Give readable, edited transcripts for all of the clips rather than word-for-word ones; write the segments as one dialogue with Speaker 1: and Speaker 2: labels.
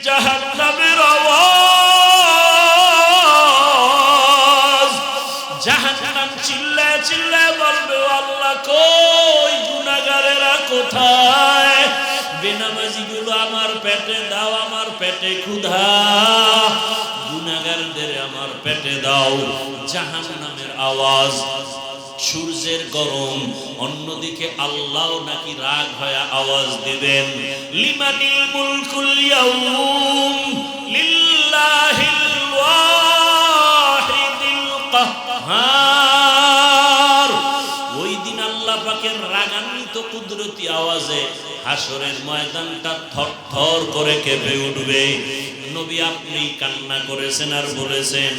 Speaker 1: জাহান্নামের আওয়াজ, জাহান্নাম চিল্লায় চিল্লায় বলবে, আল্লাহ কই, গুনাহগারেরা কোথায়? বেনামাজিগুলো আমার পেটে দাও, আমার পেটে ক্ষুধা, গুনাহগারদের আমার পেটে দাও। জাহান্নামের আওয়াজ, সূর্যের গরম। অন্যদিকে আল্লাহ নাকি রাগ হয়ে আওয়াজ দিবেন, লিমানিল মুলকুল ইয়াউম লিল্লাহিল ওয়াহিদিল কাহ্হার। ওই দিন আল্লাহ পাকের রাগান্বিত কুদরতি আওয়াজে হাসরের ময়দানটা থরথর করে কেঁপে উঠবে। নবী আপনি কান্না করেছেন আর বলেছেন,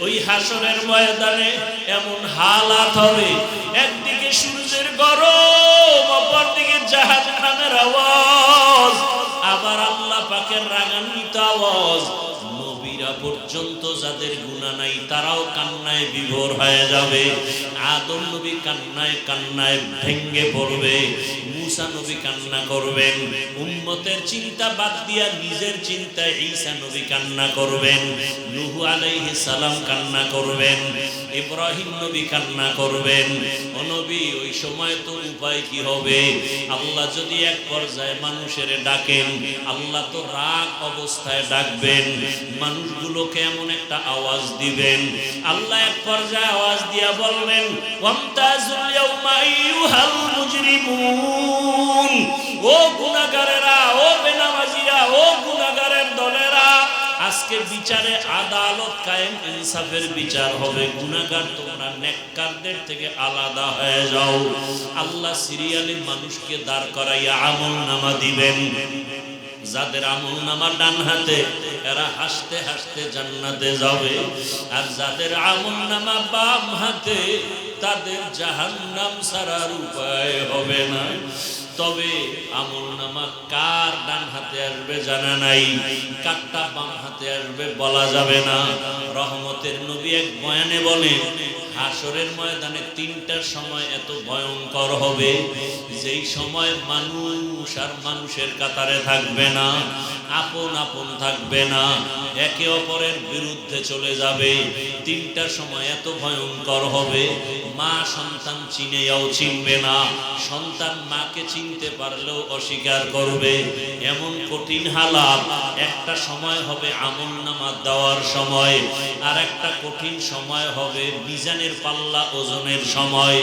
Speaker 1: ওই হাসরের ময়দানে এমন হালাত হবে, একদিকে সূর্যের গরম, অপরদিকে জাহান্নামের আওয়াজ, আবার আল্লাহ পাকের রাগান্বিত আওয়াজ। নবীরা পর্যন্ত যাদের গুনাহ নাই তারাও কান্নায় বিভোর হয়ে যাবে। আদম নবী কান্নায় কান্নায় ভেঙ্গে পড়বে, মুসা নবী কান্না করবেন, উম্মতের চিন্তা বাদ দিয়া নিজের চিন্তায় ঈসা নবী কান্না করবেন, নূহ আলাইহিস সালাম কান্না করবেন, ইব্রাহিম নবী কান্না করবেন। ও নবী, ওই সময় তো উপায় কি হবে? আল্লাহ যদি এক পর্যায়ে মানুষের ডাকেন, আল্লাহ তো রাগ অবস্থায় ডাকবেন, মানুষগুলোকে এমন একটা আওয়াজ দিবেন, আল্লাহ এক পর্যায়ে আওয়াজ দিয়া বলবেন, ওয়ামতাজুল ইয়াউমা আইয়ুহাল মুজরিমুন। ও গুনাহগারেরা, ও বেনামাজিরা, ও গুনাহগারের দলেরা, আজকে বিচারে আদালত কায়েম, ইনসাফের বিচার হবে। গুনাহগার তোমরা নেককারদের থেকে আলাদা হয়ে যাও। আল্লাহ সিরিয়ালে মানুষকে দাঁড় করাইয়া আমল নামা দিবেন। যাদের আমল নামা ডান হাতে, এরা হাসতে হাসতে জান্নাতে যাবে, আর যাদের আমল নামা বাম হাতে, তাদের জাহান্নাম ছাড়ার উপায় হবে না। তবে আমল নামা কার ডান হাতে আসবে জানা নাই, কারটা বাম হাতে আসবে বলা যাবে না। রহমতের নবী এক বয়ানে বলেন, হাসরের ময়দানে তিনটার সময় এত ভয়ঙ্কর হবে, যেই সময় মানুষ আর মানুষের কাতারে থাকবে না, আপন আপন থাকবে না, একে অপরের বিরুদ্ধে চলে যাবে। তিনটার সময় এত ভয়ঙ্কর হবে, মা সন্তান চিনেও চিনবে না, সন্তান মাকে চিনতে পারলেও অস্বীকার করবে। এমন কঠিন হালাত। একটা সময় হবে আমলনামা দেওয়ার সময়, আর একটা কঠিন সময় হবে মিজানের পাল্লা ওজনের সময়,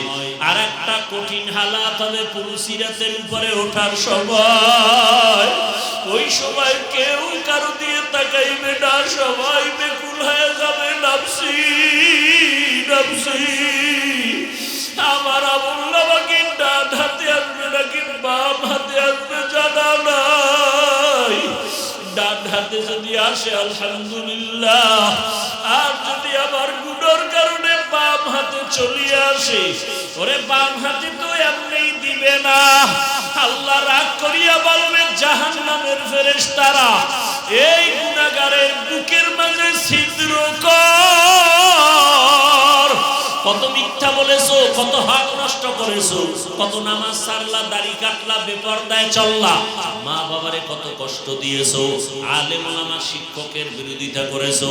Speaker 1: আর একটা কঠিন হালাত হবে পুলসিরাতের উপরে ওঠার সময়। ওই সময় কেউ কারো দিয়ে তাকাইবে না, সবাই বেকুল হয়ে যাবে, নাফসি নাফসি। আমার আমলনামা কি ডান হাতে আসবে নাকি বাম হাতে আসবে জানা নাই। ডান হাতে যদি আসে আলহামদুলিল্লাহ, আর যদি আমার গুনার কারণে বাম হাতে চলে আসে, ওরে বাম হাতে তো এমনি দিবে না। আল্লাহ রাগ করিয়া বলবে, জাহান্নামের ফেরেশতারা, এই গুনাহগারের বুকের মাঝে ছিদ্র কর। কত মিথ্যা বলেছো, কত হক নষ্ট করেছো, কত নামাজ ছাড়লা, দাড়ি কাটলা, বেপরদায় চললা, মা বাবারে কত কষ্ট দিয়েছো, আলেম ওলামা শিক্ষকের বিরোধিতা করেছো,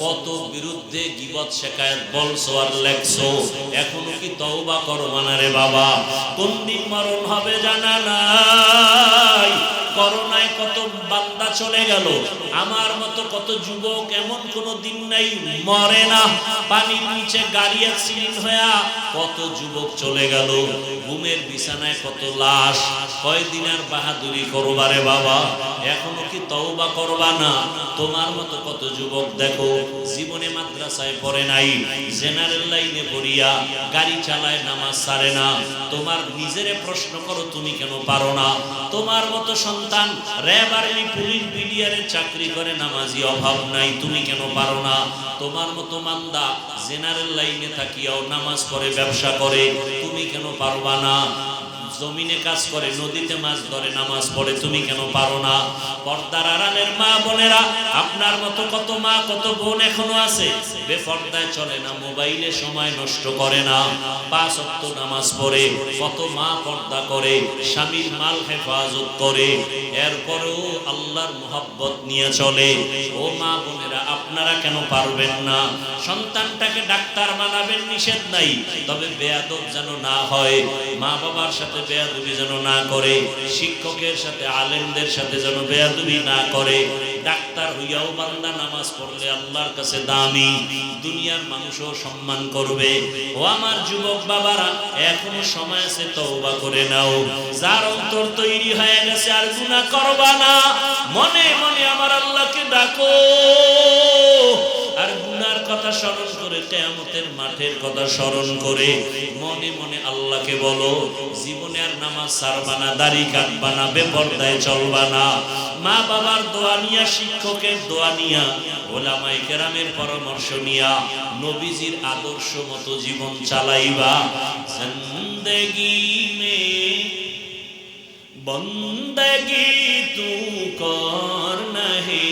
Speaker 1: কত বিরুদ্ধে গীবত শিকায়াত বলছো আর লেখছো। এখনো কি তওবা করবা না রে বাবা? কোন দিন মরণ হবে জানা নাই। করোনায় কত বান্দা চলে গেল, আমার মতো কত যুবক, এমন কোনো দিন নাই মরে না। পানির নিচে গাড়ি অ্যাক্সিডেন্ট হয়ে কত যুবক চলে গেল, ঘুমের বিছানায় কত লাশ। কয়দিন আর বাহাদুরি করবারে বাবা? এখনো কি তওবা করবা না? তোমার মতো কত যুবক দেখো, জীবনে মাদ্রাসায় পড়ে নাই, জেনারেল লাইনে পড়িয়া গাড়ি চালায়, নামাজ ছাড়ে না। তোমার নিজেরে প্রশ্ন করো, তুমি কেন পারো না? তোমার মতো সন্তান র্যাব আর্মি পুলিশ বিডিআরে চাকরি করে, নামাজি অভাব নাই, তুমি কেন পারো না? তোমার মতো মান্দা জেনারেল লাইনে থাকিয়াও নামাজ পড়ে, ব্যবসা করে, তুমি কেন পারবা না? জমিনে কাজ করে, নদীতে মাছ ধরে, নামাজ পড়ে, তুমি কেন পারো না? পর্দার আড়ালের মা বোনেরা, আপনার মতো কত মা কত বোন এখনো আছে বেপর্দায় চলে না, মোবাইলে সময় নষ্ট করে না, 5 ওয়াক্ত নামাজ পড়ে। কত মা পর্দা করে, স্বামীর মাল হেফাজত করে, এরপরেও আল্লাহর মোহাব্বত নিয়ে চলে। ও মা বোনেরা, আপনারা কেন পারবেন না? সন্তানটাকে ডাক্তার বানাবেন, নিষেধ নাই, তবে বেয়াদব যেন না হয়, মা বাবার সাথে বেয়াদবি যেন না করে, শিক্ষকের সাথে আলেমদের সাথে যেন বেয়াদবি না করে। ডাক্তার হইয়াও বান্দা নামাজ পড়লে আল্লাহর কাছে দামি, দুনিয়ার মানুষও সম্মান করবে। ও আমার যুবক বাবারা, এখনো সময় আছে, তওবা করে নাও। যার অন্তর তৈরি হয়ে গেছে আর গুনাহ করবা না, মনে মনে আমার আল্লাহকে ডাকো, আর গুনার কথা স্মরণ করে, কিয়ামতের মাঠের কথা স্মরণ করে মনে মনে আল্লাহকে বলো, জীবনে আর নামাজ ছাড়বা না, দাড়ি কাটবা না, বেপরদায় চলবা না, মা বাবার দোয়া নিয়া, শিক্ষকের দোয়া নিয়া, ওলামায়ে কেরামের পরামর্শ নিয়া, নবীজির আদর্শ মতো জীবন চালাইবা। জিন্দেগি মে বন্দেগি তু কর নাহি,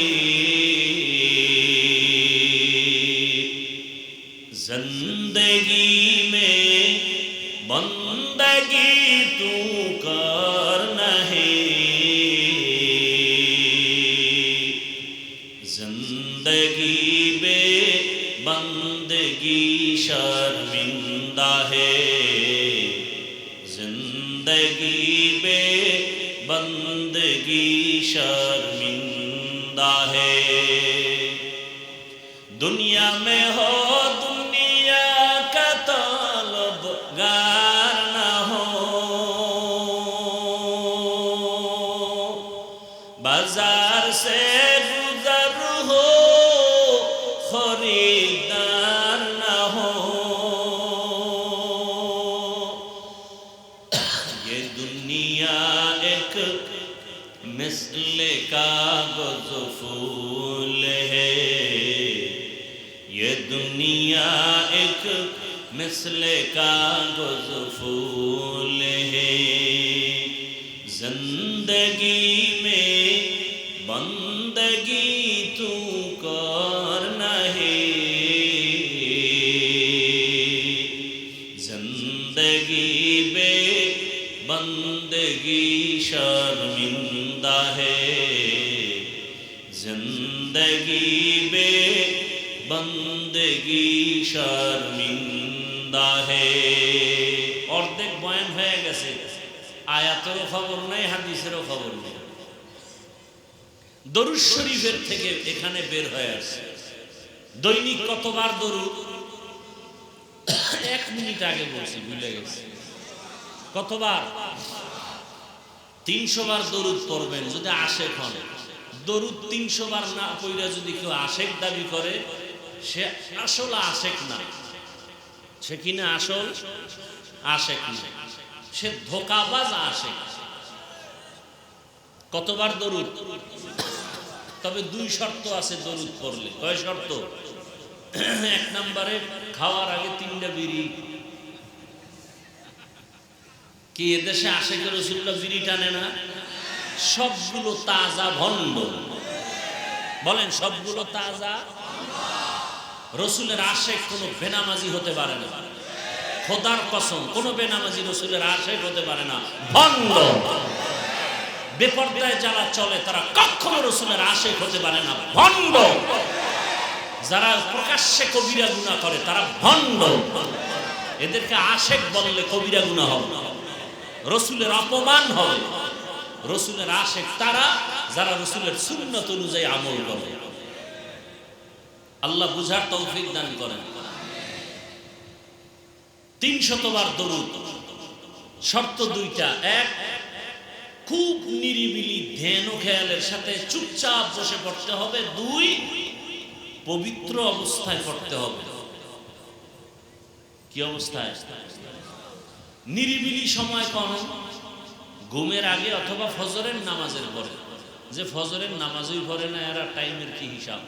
Speaker 1: जिंदगी में बंदगी तू कर नहीं, जिंदगी में बंदगी शर्मिंदा है, जिंदगी में बंदगी शर्मिंदा है। दुनिया में हो बाजार से गुजर हो, खरीदार न हो, ये दुनिया एक मिसले कागज फूल है, ये दुनिया एक मिसले कागज फूल है, जिंदगी में बंदगी तू कर नहीं, जिंदगी में बंदगी शर्मिंदा है, जिंदगी में बंदगी शर्मिंदा है। অর্ধেক বয়ান হয়ে গেছে, আয়াতেরও খবর নাই, হাদিসেরও খবর নেই। দরুদ শরীফের থেকে এখানে বের হয়ে আসছে। দৈনিক কতবার দরুদ? 1 মিনিট আগে বলছি, ভুলে গেছি। কতবার? 300 বার দরুদ পড়বেন যদি আশেক হন। দরুদ 300 বার না পড়লে যদি কেউ আশেক দাবি করে, সে আসলে আশেক না, সে কিনা আসল আশেক না, সে ধোঁকাবাজ আশেক। কতবার দরুদ? তবে 2 শর্ত আছে দরুদ পড়লে। কয় শর্ত? 1 নম্বরে খাওয়ার আগে 3টা বিড়ি। কি এদেশে আশেকের রাসূলুল্লাহ বিড়ি টানে না? সবগুলো তাজা ভণ্ড। বলেন, সবগুলো তাজা। রাসূলের আশেক কোনো বেনামাজি হতে পারে না, খোদার কসম, কোনো বেনামাজি রাসূলের আশেক হতে পারে না, ভণ্ড। বেপরদায় যারা চলে তারা কখনো রাসূলের আশেক হতে পারে না, ভণ্ড। যারা প্রকাশ্যে কবিরা গুনাহ করে তারা ভণ্ড। এদেরকে আশেক বললে কবিরা গুনাহ হবে, রাসূলের অপমান হবে। রাসূলের আশেক তারা যারা রাসূলের সুন্নাত অনুযায়ী আমল করে। আল্লাহ বুঝার তৌফিক দান করেন। 300 বার দরুদ। শর্ত 2টা। 1, খুব নিরিবিলি ধ্যান ও খেয়ালের সাথে চুপচাপ বসে পড়তে হবে। 2, পবিত্র অবস্থায় পড়তে হবে। কি অবস্থায়? নিরিবিলি সময় কোন? ঘুমের আগে অথবা ফজরের নামাজের পরে। যে ফজরের নামাজই পড়ে না, এরা টাইমের কি হিসাব?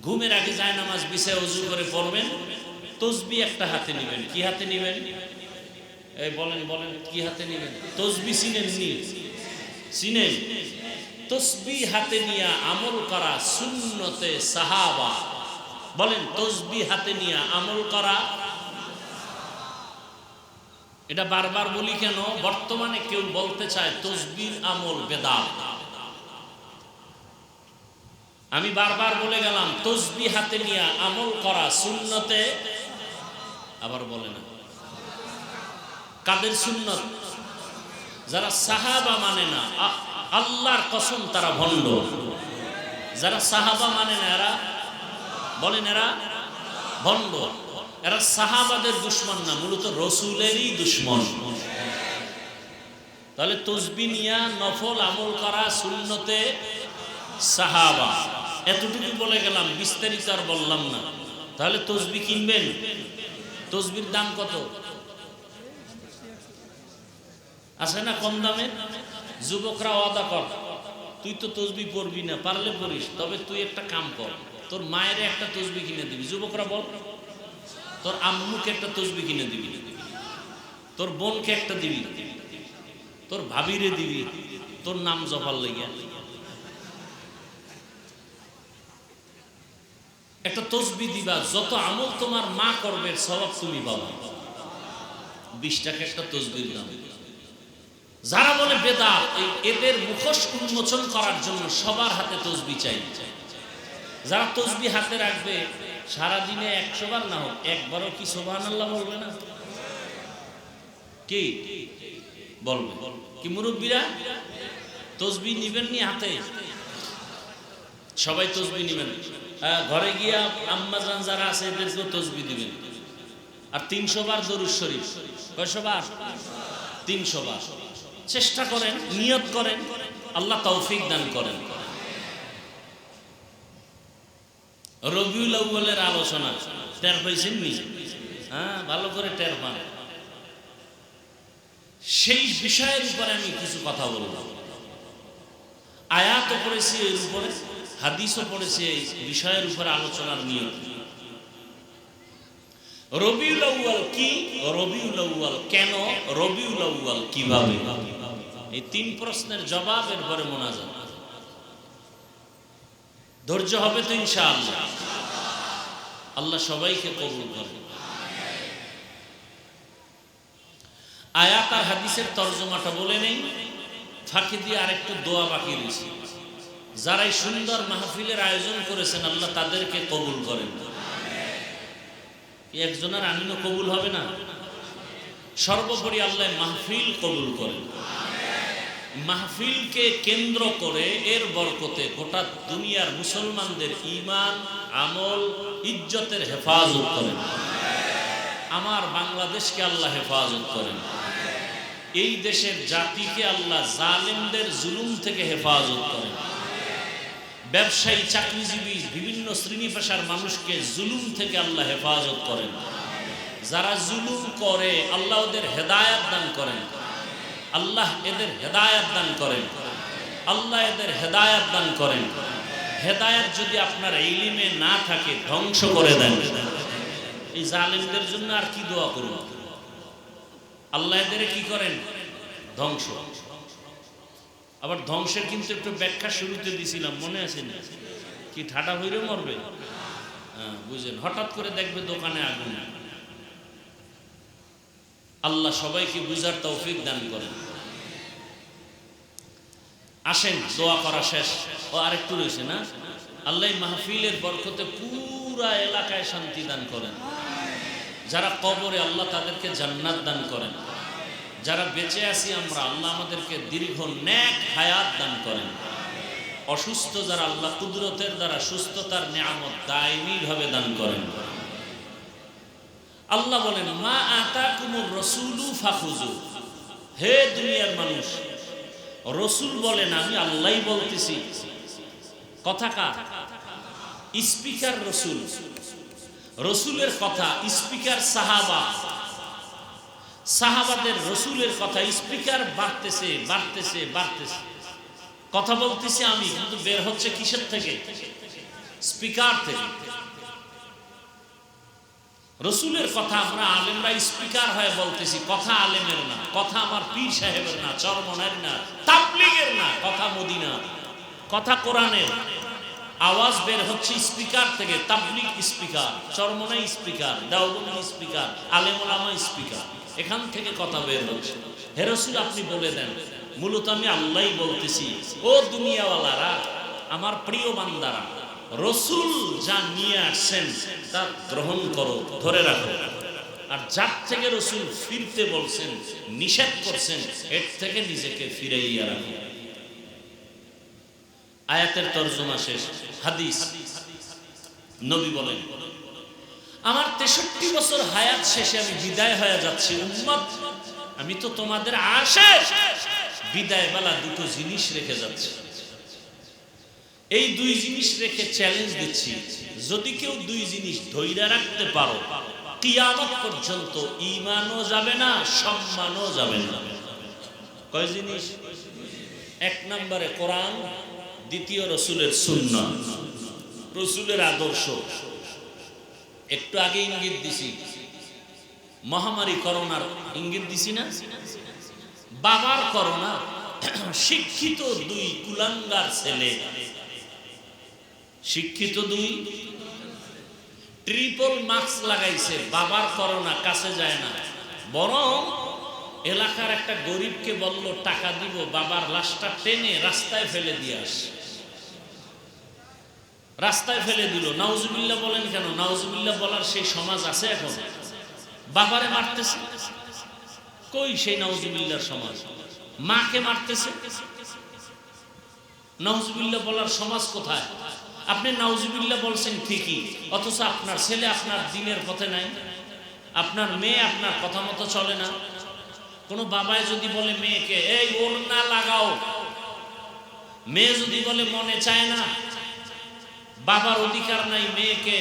Speaker 1: ঘুমের আগে যায় নামাজ বিছায় ওযু করে পড়বেন, তসবিহ একটা হাতে নেবেন। কি হাতে নেবেন? এই বলেন বলেন কি হাতে নেবেন? তসবি চিনেন নি? চিনেন? তসবি হাতে নিয়ে আমল করা সুন্নতে সাহাবা। বলেন তসবি হাতে নিয়ে আমল করা। এটা বারবার বলি কেন? বর্তমানে কেউ বলতে চায় তসবির আমল বেদাত। আমি বারবার বলে গেলাম তসবি হাতে নিয়ে আমল করা সুন্নতে। আবার বলে না কাদের সুন্নত? যারা সাহাবা মানে না, আল্লাহর কসম তারা ভণ্ড। যারা সাহাবা মানে না এরা, বলেন এরা ভণ্ড। এরা সাহাবাদের দুশমন না, মূলত রসুলেরই দুশমন। তাহলে তসবি নিয়া নফল আমল করা সুন্নতে সাহাবা। এতটুকু বলে গেলাম, বিস্তারিত আর বললাম না। তাহলে তসবি কিনবেন? তসবির দাম কত? আছে না কম দামে? যুবকরা ওয়াদা কর, তুই তো তসবি পড়বি না, পারলে পড়িস, তবে তুই একটা কাম কর, তোর মায়ের একটা তসবি কিনে দিবি। যুবকরা বল, তোর আম্মুকে একটা তসবি কিনে দিবি, তোর বোনকে একটা দিবি, তোর ভাবিরে দিবি, তোর নাম জপার লইয়া একটা তসবি দিবা। যত আমল তোমার মা করবে সওয়াব তুমি পাবা। 20 টাকা একটা তসবির দাম। যারা বলে বেদাত, এদের মুখোশ উন্মোচন করার জন্য সবার হাতে তসবি চাই। যারা তসবি হাতে রাখবে সারাদিনে 100 বার না হোক একবারও কি সুবহানাল্লাহ বলবে না? কি বলবে? কি মুরব্বীরা তসবি নিবেন নি হাতে? সবাই তসবি নিবেন। ঘরে গিয়া আম্মাজান যারা আছে এদেরকেও তসবি দিবেন। আর 300 বার দরুদ শরীফ। কয়শো বার? 300 বার। চেষ্টা করেন, নিয়ত করেন, আল্লাহ তৌফিক দান করেন। রবিউল আউয়ালের আলোচনা টের পাইছেন নি? হ্যাঁ, ভালো করে টের পান। সেই বিষয়ের উপরে আমি কিছু কথা বলব। আয়াতও পড়েছি এর উপরে, হাদিসও পড়েছি এই বিষয়ের উপরে আলোচনার নিয়ত। রবিউল আউয়াল কি? রবিউল আউয়াল কেন? রবিউল আউয়াল কিভাবে? এই 3 প্রশ্নের জবাব এর পরে মোনাজাত। ধৈর্য হবে তো ইনশাআল্লাহ। আল্লাহ সবাইকে কবুল করেন। আয়াত আর হাদিসের তরজমাটা বলে নেই, ফাঁকি দিয়ে আরেকটু দোয়া বাকি রয়েছে। যারা এই সুন্দর মাহফিলের আয়োজন করেছেন আল্লাহ তাদেরকে কবুল করেন। একজনের আমিনও কবুল হবে না? সর্বোপরি আল্লাহ মাহফিল কবুল করেন। মাহফিলকে কেন্দ্র করে এর বরকতে গোটা দুনিয়ার মুসলমানদের ঈমান, আমল, ইজ্জতের হেফাজত করেন। আমার বাংলাদেশকে আল্লাহ হেফাজত করেন। এই দেশের জাতিকে আল্লাহ জালেমদের জুলুম থেকে হেফাজত করেন। ব্যবসায়ী, চাকরিজীবী, বিভিন্ন শ্রেণী পেশার মানুষকে জুলুম থেকে আল্লাহ হেফাজত করেন। যারা জুলুম করে আল্লাহ ওদের হেদায়াত দান করেন। আল্লাহ এদের হেদায়াত দান করেন। আল্লাহ এদের হেদায়াত দান করেন। হেদায়াত যদি আপনার ইলমে না থাকে ধ্বংস করে দেন। এই জালেমদের জন্য আর কি দোয়া করব? আল্লাহ এদের কি করেন? ধ্বংস। আবার ধ্বংসের কিন্তু একটু ব্যাখ্যা শুরুতে দিছিলাম, মনে আছে না? কি ঠাটা হইরে মরবে? হ্যাঁ, বুঝেন। হঠাৎ করে দেখবে দোকানে আগুন। আল্লাহ সবাইকে বুঝার তৌফিক দান করেন। আসেন, দোয়া করা শেষ। ও আরেকটু রয়েছে না? আল্লাহ মাহফিলের বরকতে পুরা এলাকায় শান্তি দান করেন। যারা কবরে আল্লাহ তাদেরকে জান্নাত দান করেন। যারা বেঁচে আছি আমরা আল্লাহ আমাদেরকে দীর্ঘ নেক হায়াত দান করেন। অসুস্থ যারা আল্লাহ কুদরতের দ্বারা সুস্থতার নিয়ামত দায়মি ভাবে দান করেন। আল্লাহ বলেন মা আতাকুমুর রাসূলু ফাখুযু। হে দুনিয়ার মানুষ, রসুল বলেন, আমি আল্লাহই বলতেছি। কথা কার? স্পিকার রসুল। রসুলের কথা স্পিকার সাহাবা। সাহাবাদের রসুলের কথা স্পিকার বাড়তেছে বাড়তেছে বাড়তেছে। কথা বলতেছি আমি, কিন্তু বের হচ্ছে কিসের থেকে? স্পিকার থেকে। রসুলের কথা আমরা আলেমরা স্পিকার হয়ে বলতেছি, কথা আলেমের না, কথা আমার পীর সাহেবের না, চরমনের না, তাবলীগের না, কথা মদিনা, কথা কোরআনের। আওয়াজ বের হচ্ছে স্পিকার থেকে, Tabligh speaker, Charmonai speaker, Deobandi speaker, আলেম ওলামা স্পিকার, এখান থেকে কথা বের হচ্ছে। হে রাসূল আপনি বলে দেন, মূলত আমি আল্লাহই বলতেছি, ও দুনিয়াওয়ালারা, আমার প্রিয় বান্দারা, রসুল যা নিয়ে আসছেন তা গ্রহণ করো, ধরে রাখো। আর যার থেকে রসুল ফিরতে বলছেন, নিষেধ করছেন, এর থেকে নিজেকে ফিরাইয়া রাখো। আয়াতের তরজমা শেষ। হাদিস, নবী বলেন, আমার 63 বছর হায়াত শেষে আমি বিদায় হয়ে যাচ্ছি, উম্মত আমি তো তোমাদের আশেষ বিদায় বেলা দুটো জিনিস রেখে যাচ্ছি। এই দুই জিনিস রেখে চ্যালেঞ্জ দিচ্ছি, যদি কেউ দুই জিনিস ধইরা রাখতে পারো, কিয়ামত পর্যন্ত ঈমানও যাবে না, সম্মানও যাবে না। কয় জিনিস? এক নম্বরে কোরআন, দ্বিতীয় রসুলের সুন্নাহ, রসুলের আদর্শ। একটু আগে ইঙ্গিত দিছি, মহামারী করোনার ইঙ্গিত দিছি না? বাবার করোনা, শিক্ষিত দুই কুলাঙ্গার ছেলে, শিক্ষিত দুই, ট্রিপল মাস্ক লাগাইছে, বাবার করোনা কাছে যায় না, বরং এলাকার একটা গরিবকে বলল টাকা দিব, বাবার লাশটা টেনে রাস্তায় ফেলে দিয়ে আস, রাস্তায় ফেলে দিল। নাউজুবিল্লাহ বলেন কেন? নাউজুবিল্লাহ বলার সেই সমাজ আছে এখন? বাবারে মারতেছে, কই সেই নাউজুবিল্লাহর সমাজ? মাকে মারতেছে, নাউজুবিল্লাহ বলার সমাজ কোথায়? আপনি নাউজুবিল্লাহ বলছেন ঠিকই, অথচ আপনার ছেলে আপনার দ্বীনের পথে নাই, আপনার মেয়ে আপনার কথা মতো চলে না। কোন বাবায় যদি বলে মেয়েকে এই ওড়না লাগাও, মেয়ে যদি বলে মনে চায় না, বাবার অধিকার নাই মেয়েকে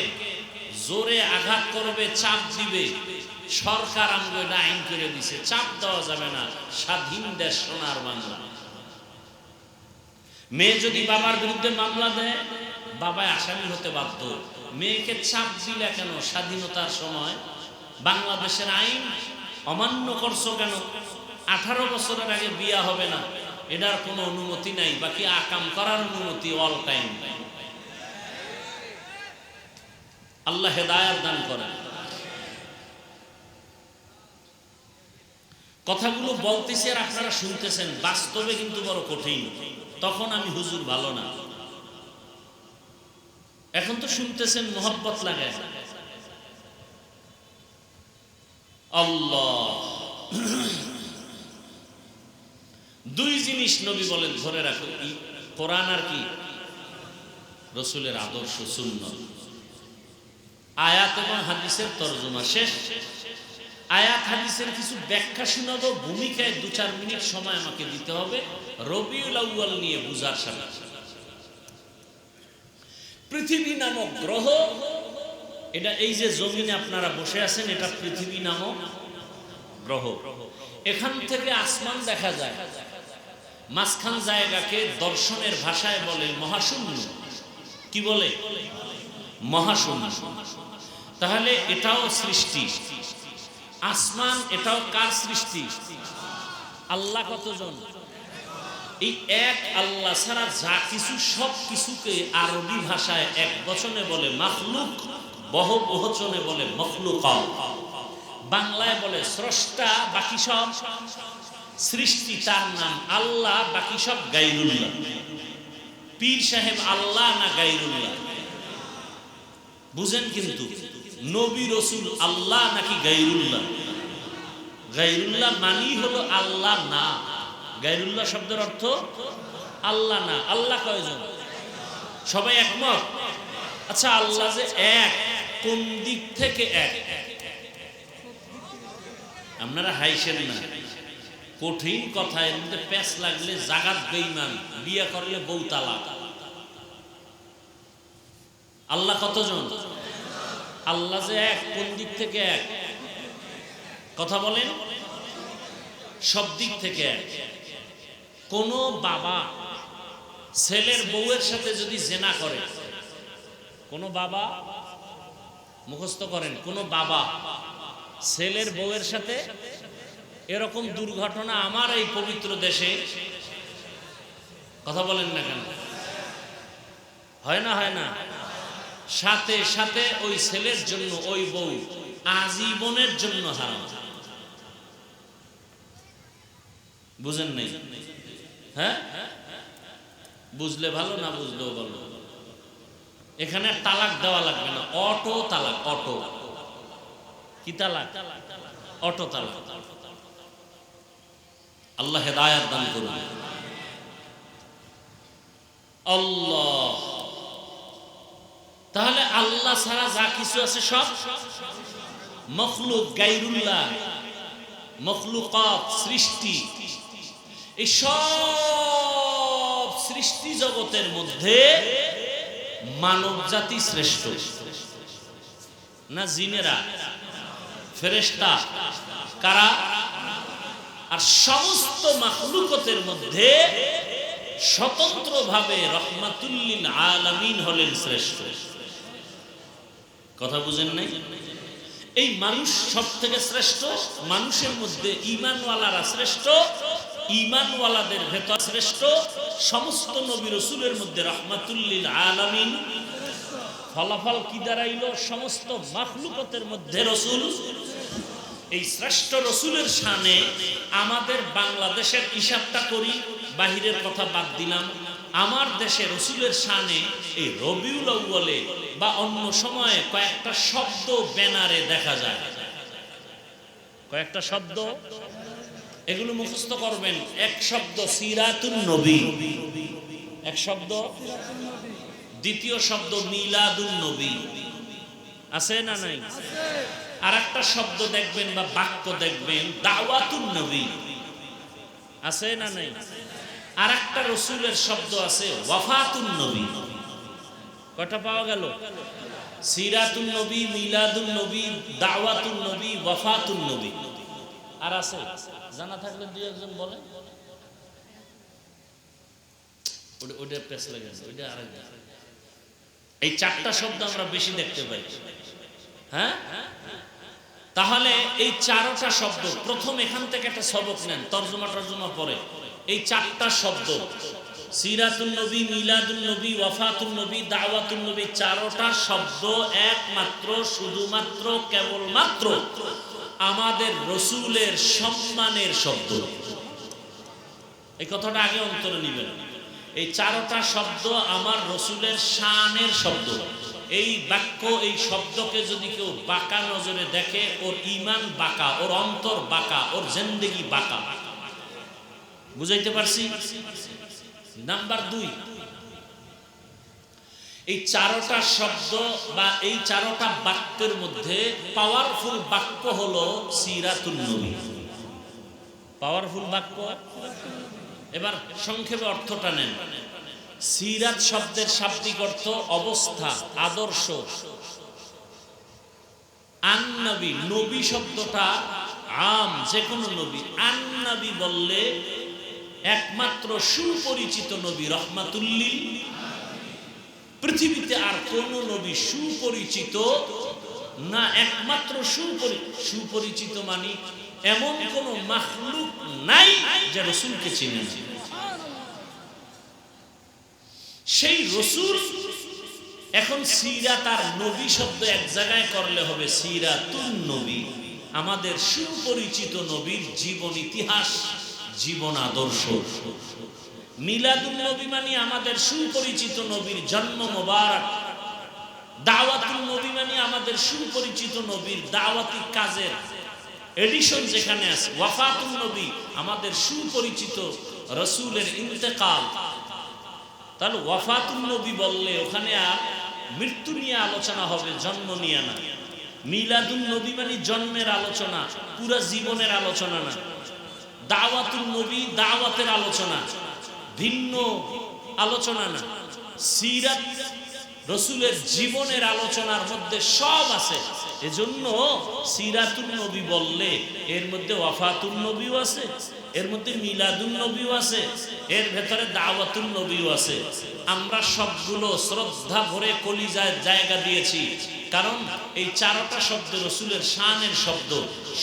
Speaker 1: জোরে আঘাত করবে, চাপ দিবে। সরকার আমগো এটা আইন করে দিছে, চাপ দেওয়া যাবে না, স্বাধীন দেশ সোনার বাংলা। মেয়ে যদি বাবার বিরুদ্ধে মামলা দেয়, বাবায় আসামি হতে বাধ্য। মেয়েকে চাপ দিলে কেন? স্বাধীনতার সময় বাংলাদেশের আইন অমান্য করছো কেন? 18 বছরের আগে বিয়া হবে না, এটার কোনো অনুমতি নাই, বাকি আকাম করার অনুমতি অল টাইম। আল্লাহ হেদায়েত দান করেন। কথাগুলো বলতেছি আর আপনারা শুনতেছেন, বাস্তবে কিন্তু বড় কঠিন। তখন আমি হুজুর ভালো না, এখন তো শুনতেছেন মোহব্বত লাগে। আল্লাহ, দুই জিনিস নবী বলেন ধরে রাখো, কোরআন আর কি? রসুলের আদর্শ, সুন্নাহ। আয়াত এবং হাদিসের তরজমা শেষ। আয়াত হাদিসের কিছু ব্যাখ্যা শোনাবো, ভূমিকায় 2-4 মিনিট সময় আমাকে দিতে হবে রবিউল আউয়াল নিয়ে বুঝার সাথে। পৃথিবী নামক গ্রহ, এটা এই যে জমিনে আপনারা বসে আছেন, এটা পৃথিবী নামক গ্রহ। এখান থেকে আসমান দেখা যায়, মাঝখান জায়গাকে দর্শনের ভাষায় বলে মহাশূন্য। কি বলে? মহাশূন্য। তাহলে এটাও সৃষ্টি, আসমান এটাও কার সৃষ্টি? আল্লাহ কতজন? এই এক আল্লাহ ছাড়া যা কিছু, সব কিছুকে আরবি ভাষায় এক বচনে বলে মাখলুক, বহুবচনে বলে মখলুকা। বাংলায় বলে স্রষ্টা, বাকি সব সৃষ্টি। তার নাম আল্লাহ, বাকি সব গায়রুল্লাহ। পীর সাহেব আল্লাহ না গায়রুল্লাহ? বুঝেন কিন্তু, নবী রসুল আল্লাহ নাকি গায়রুল্লাহ? গায়রুল্লাহ মানি হলো আল্লাহ না। গায়রুল্লাহ শব্দের অর্থ আল্লাহ না। আল্লাহ কয়জন? সবাই একমত? আচ্ছা, আল্লাহ যে এক, কোন দিক থেকে এক? আপনারা হাইছেন না, কঠিন কথা, এর মধ্যে প্যাঁচ লাগলে জাগাত বেঈমান, বিয়ে করলে বউ তালাক। আল্লাহ কতজন? আল্লাহ যে এক, কোন দিক থেকে এক? কথা বলেন। সব দিক থেকে এক। কোন বাবা ছেলের বউয়ের সাথে যদি জেনা করে, কোন বাবা মুখস্থ করেন, কোন বাবা ছেলের বউয়ের সাথে এরকম দুর্ঘটনা আমার এই পবিত্র দেশে, কথা বলেন না কেন, হয় না? হয় না? সাথে সাথে ওই ছেলের জন্য ওই বউ আজীবনের জন্য হারাম। বুঝেন নাই? হ্যাঁ, বুঝলে ভালো, না বুঝলেও ভালো। এখানে তালাক দেওয়া লাগবে না, অটো তালাক। অটো কি তালাক? অটো তালাক। আল্লাহ হেদায়েত দান করুন। আল্লাহ, তাহলে আল্লাহ ছাড়া যা কিছু আছে সব মখলুক, গায়রুল্লাহ, মখলুকাত, সৃষ্টি। এই সব সৃষ্টি জগতের মধ্যে মানব জাতি শ্রেষ্ঠ না জিনেরা, ফেরেশতা, কারা? আর সমস্ত মাখলুকতের মধ্যে স্বতন্ত্রভাবে রহমাতুল লিল আলামিন হলেন শ্রেষ্ঠ। কথা বুঝেন নাই? এই মানুষ সব থেকে শ্রেষ্ঠ। মানুষের মধ্যে ঈমানওয়ালারা শ্রেষ্ঠ, ঈমানওয়ালাদের ভেতর শ্রেষ্ঠ। সমস্ত নবী রাসূলের মধ্যে রহমাতুল লিল আলামিন। ফলাফল কি দাঁড়াইল? সমস্ত মাখলুকতের মধ্যে রাসূল। এই শ্রেষ্ঠ রাসূলের শানে আমাদের বাংলাদেশের হিসাবটা করি, বাহিরের কথা বাদ দিলাম। আমার দেশে রাসূলের শানে এই রবিউল আউয়ালে বা অন্য সময়ে কয়েকটা শব্দ ব্যানারে দেখা যায়। কয়েকটা শব্দ, এগুলো মুখস্থ করবেন। এক শব্দ সিরাতুন নবী, এক শব্দ। দ্বিতীয় শব্দ মিলাদুন নবী, আছে না নাই? আর একটা শব্দ দেখবেন বা বাক্য দেখবেন দাওয়াতুন নবী, আছে না নাই? আর একটা রাসূলের শব্দ আছে ওয়াফাতুন নবী। কয়টা পাওয়া গেল? সিরাতুন নবী, মিলাদুন নবী, দাওয়াতুন নবী, ওয়াফাতুন নবী। আর আছে? জানা থাকলে দুই একজন বলেন। ওটা পেছ লাগে, ওইটা আরেকটা। এই চারটা শব্দ আমরা বেশি দেখতে পাই। হ্যাঁ, তাহলে এই চারটা শব্দ প্রথম এখান থেকে একটা সবক নেন, তর্জমা পরে। এই চারটা শব্দ সিরাতুন নবী, মিলাদুন নবী, ওয়াফাতুন নবী, দাওয়াতুন নবী, চারটা শব্দ একমাত্র, শুধুমাত্র, কেবলমাত্র আমাদের রাসূলের সম্মানের শব্দ। এই কথাটা আগে অন্তরে নিবেন। এই চারটা শব্দ আমার রাসূলের শানের শব্দ। এই বাক্য, এই শব্দকে যদি কেউ বাঁকা নজরে দেখে, ওর ঈমান বাঁকা, ওর অন্তর বাঁকা, ওর জিন্দেগি বাঁকা। বুঝাইতে পারছি? নাম্বার 2, এই চারটা শব্দ বা এই চারটা বাক্যের মধ্যে পাওয়ারফুল বাক্য হলো সিরাতুন নবী। পাওয়ারফুল বাক্য। এবার সংক্ষেপে অর্থটা নেন। সিরাত শব্দের শাব্দিক অর্থ অবস্থা, আদর্শ। আন নবী, নবী শব্দটা আম, যে কোনো নবী। আন নবী বললে একমাত্র সুপরিচিত নবী রহমাতুল লিল। পৃথিবীতে আর কোন নবী সুপরিচিত না, একমাত্র সুপরিচিত। মানে এমন কোন মাখলুক নাই যে রাসূলকে চিনে না। সেই রাসূল এখন সিরাত আর নবী শব্দ এক জায়গায় করলে হবে সিরাতুন নবী। আমাদের সুপরিচিত নবীর জীবন ইতিহাস, জীবন আদর্শ। মিলাদুন নবী মানে আমাদের সুপরিচিত নবীর জন্ম মোবারক। দাওয়াতুন নবী মানে আমাদের সুপরিচিত নবীর দাওয়াতি কাজের এডিশন যেখানে আছে। ওয়াফাতুন নবী আমাদের সুপরিচিত রাসূলের ইন্তেকাল। তাহলে ওয়াফাতুন নবী বললে ওখানে আর মৃত্যু নিয়ে আলোচনা হবে, জন্ম নিয়ে না। মিলাদুন নবী মানে জন্মের আলোচনা, পুরা জীবনের আলোচনা না। দাওয়াতুন নবী দাওয়াতের আলোচনা, ভিন্ন আলোচনা না। সিরাত রাসূলের জীবনের আলোচনার মধ্যে সব আছে। এজন্য সিরাতুন নবী বললে এর মধ্যে ওয়াফাতুন নবীও আছে, এর মধ্যে মিলাদুন নবীও আছে, এর ভেতরে দাওয়াতুন নবীও আছে। আমরা সবগুলো শ্রদ্ধা ভরে কলিজায় জায়গা দিয়েছি, কারণ এই চারটা শব্দ রসুলের শানের শব্দ,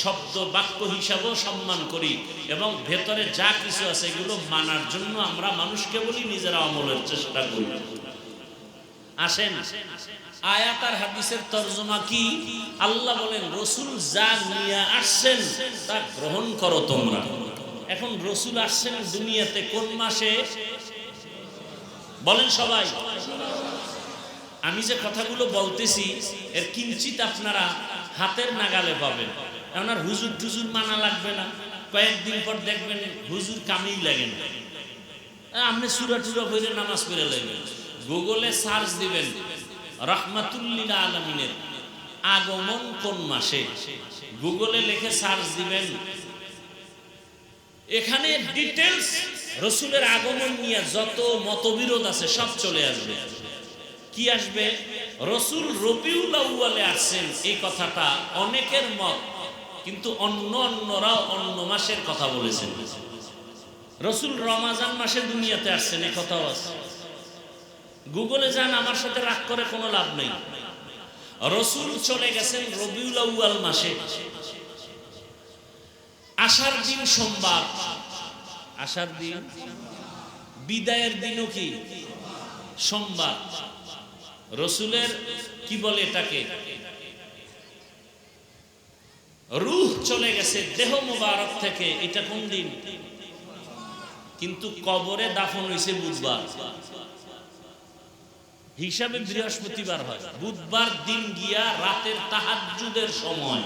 Speaker 1: শব্দ বাক্য হিসাবেও সম্মান করি, এবং ভেতরে যা কিছু আছে এগুলো মানার জন্য আমরা মানুষকে বলি, নিজেরা আমলের চেষ্টা করি। আসেন, আয়াত আর হাদিসের তরজমা কি? আল্লাহ বলেন রসুল যা নিয়ে আসছেন তা গ্রহণ করো তোমরা। এখন রসুল আসছেন দুনিয়াতে কোন মাসে বলেন সবাই? আমি যে কথাগুলো বলতেছি এর কিঞ্চিত আপনারা হাতের নাগালে পাবেন। আপনার হুজুর টুজুর মানা লাগবে না, কয়েকদিন পর দেখবেন হুজুর কামেই লাগে না, আপনি সূরা টুরা পড়ে নামাজ পড়ে লাগবেন। গুগলে সার্চ দিবেন রাহমাতুল লিল আলামিনের আগমন কোন মাসে, গুগলে লিখে সার্চ দিবেন, এখানে ডিটেইলস রসুলের আগমন নিয়ে যত মতবিরোধ আছে সব চলে আসবে। কি আসবে? রসুল রবিউল আউয়ালে আসছেন এই কথাটা অনেকের মত, কিন্তু অন্যরাও অন্য মাসের কথা বলেছেন। রসুল রমাজান মাসে দুনিয়াতে আসছেন এই কথাও আছে। গুগলে যান, আমার সাথে রাগ করে কোনো লাভ নেই। রসুল চলে গেছেন রবিউল আউয়াল মাসে, আষাঢ় দিন সোমবার, আষাঢ় দিন বিদায়ের দিনও কি সোমবার। রসুলের কি বলে এটাকে, রূহ চলে গেছে দেহ মোবারক থেকে, এটা কোন দিন? কিন্তু কবরে দাফন হয়েছে বুধবার, হিসাবে বৃহস্পতিবার হয়। বুধবার দিন গিয়া রাতের তাহাজ্জুদের সময়,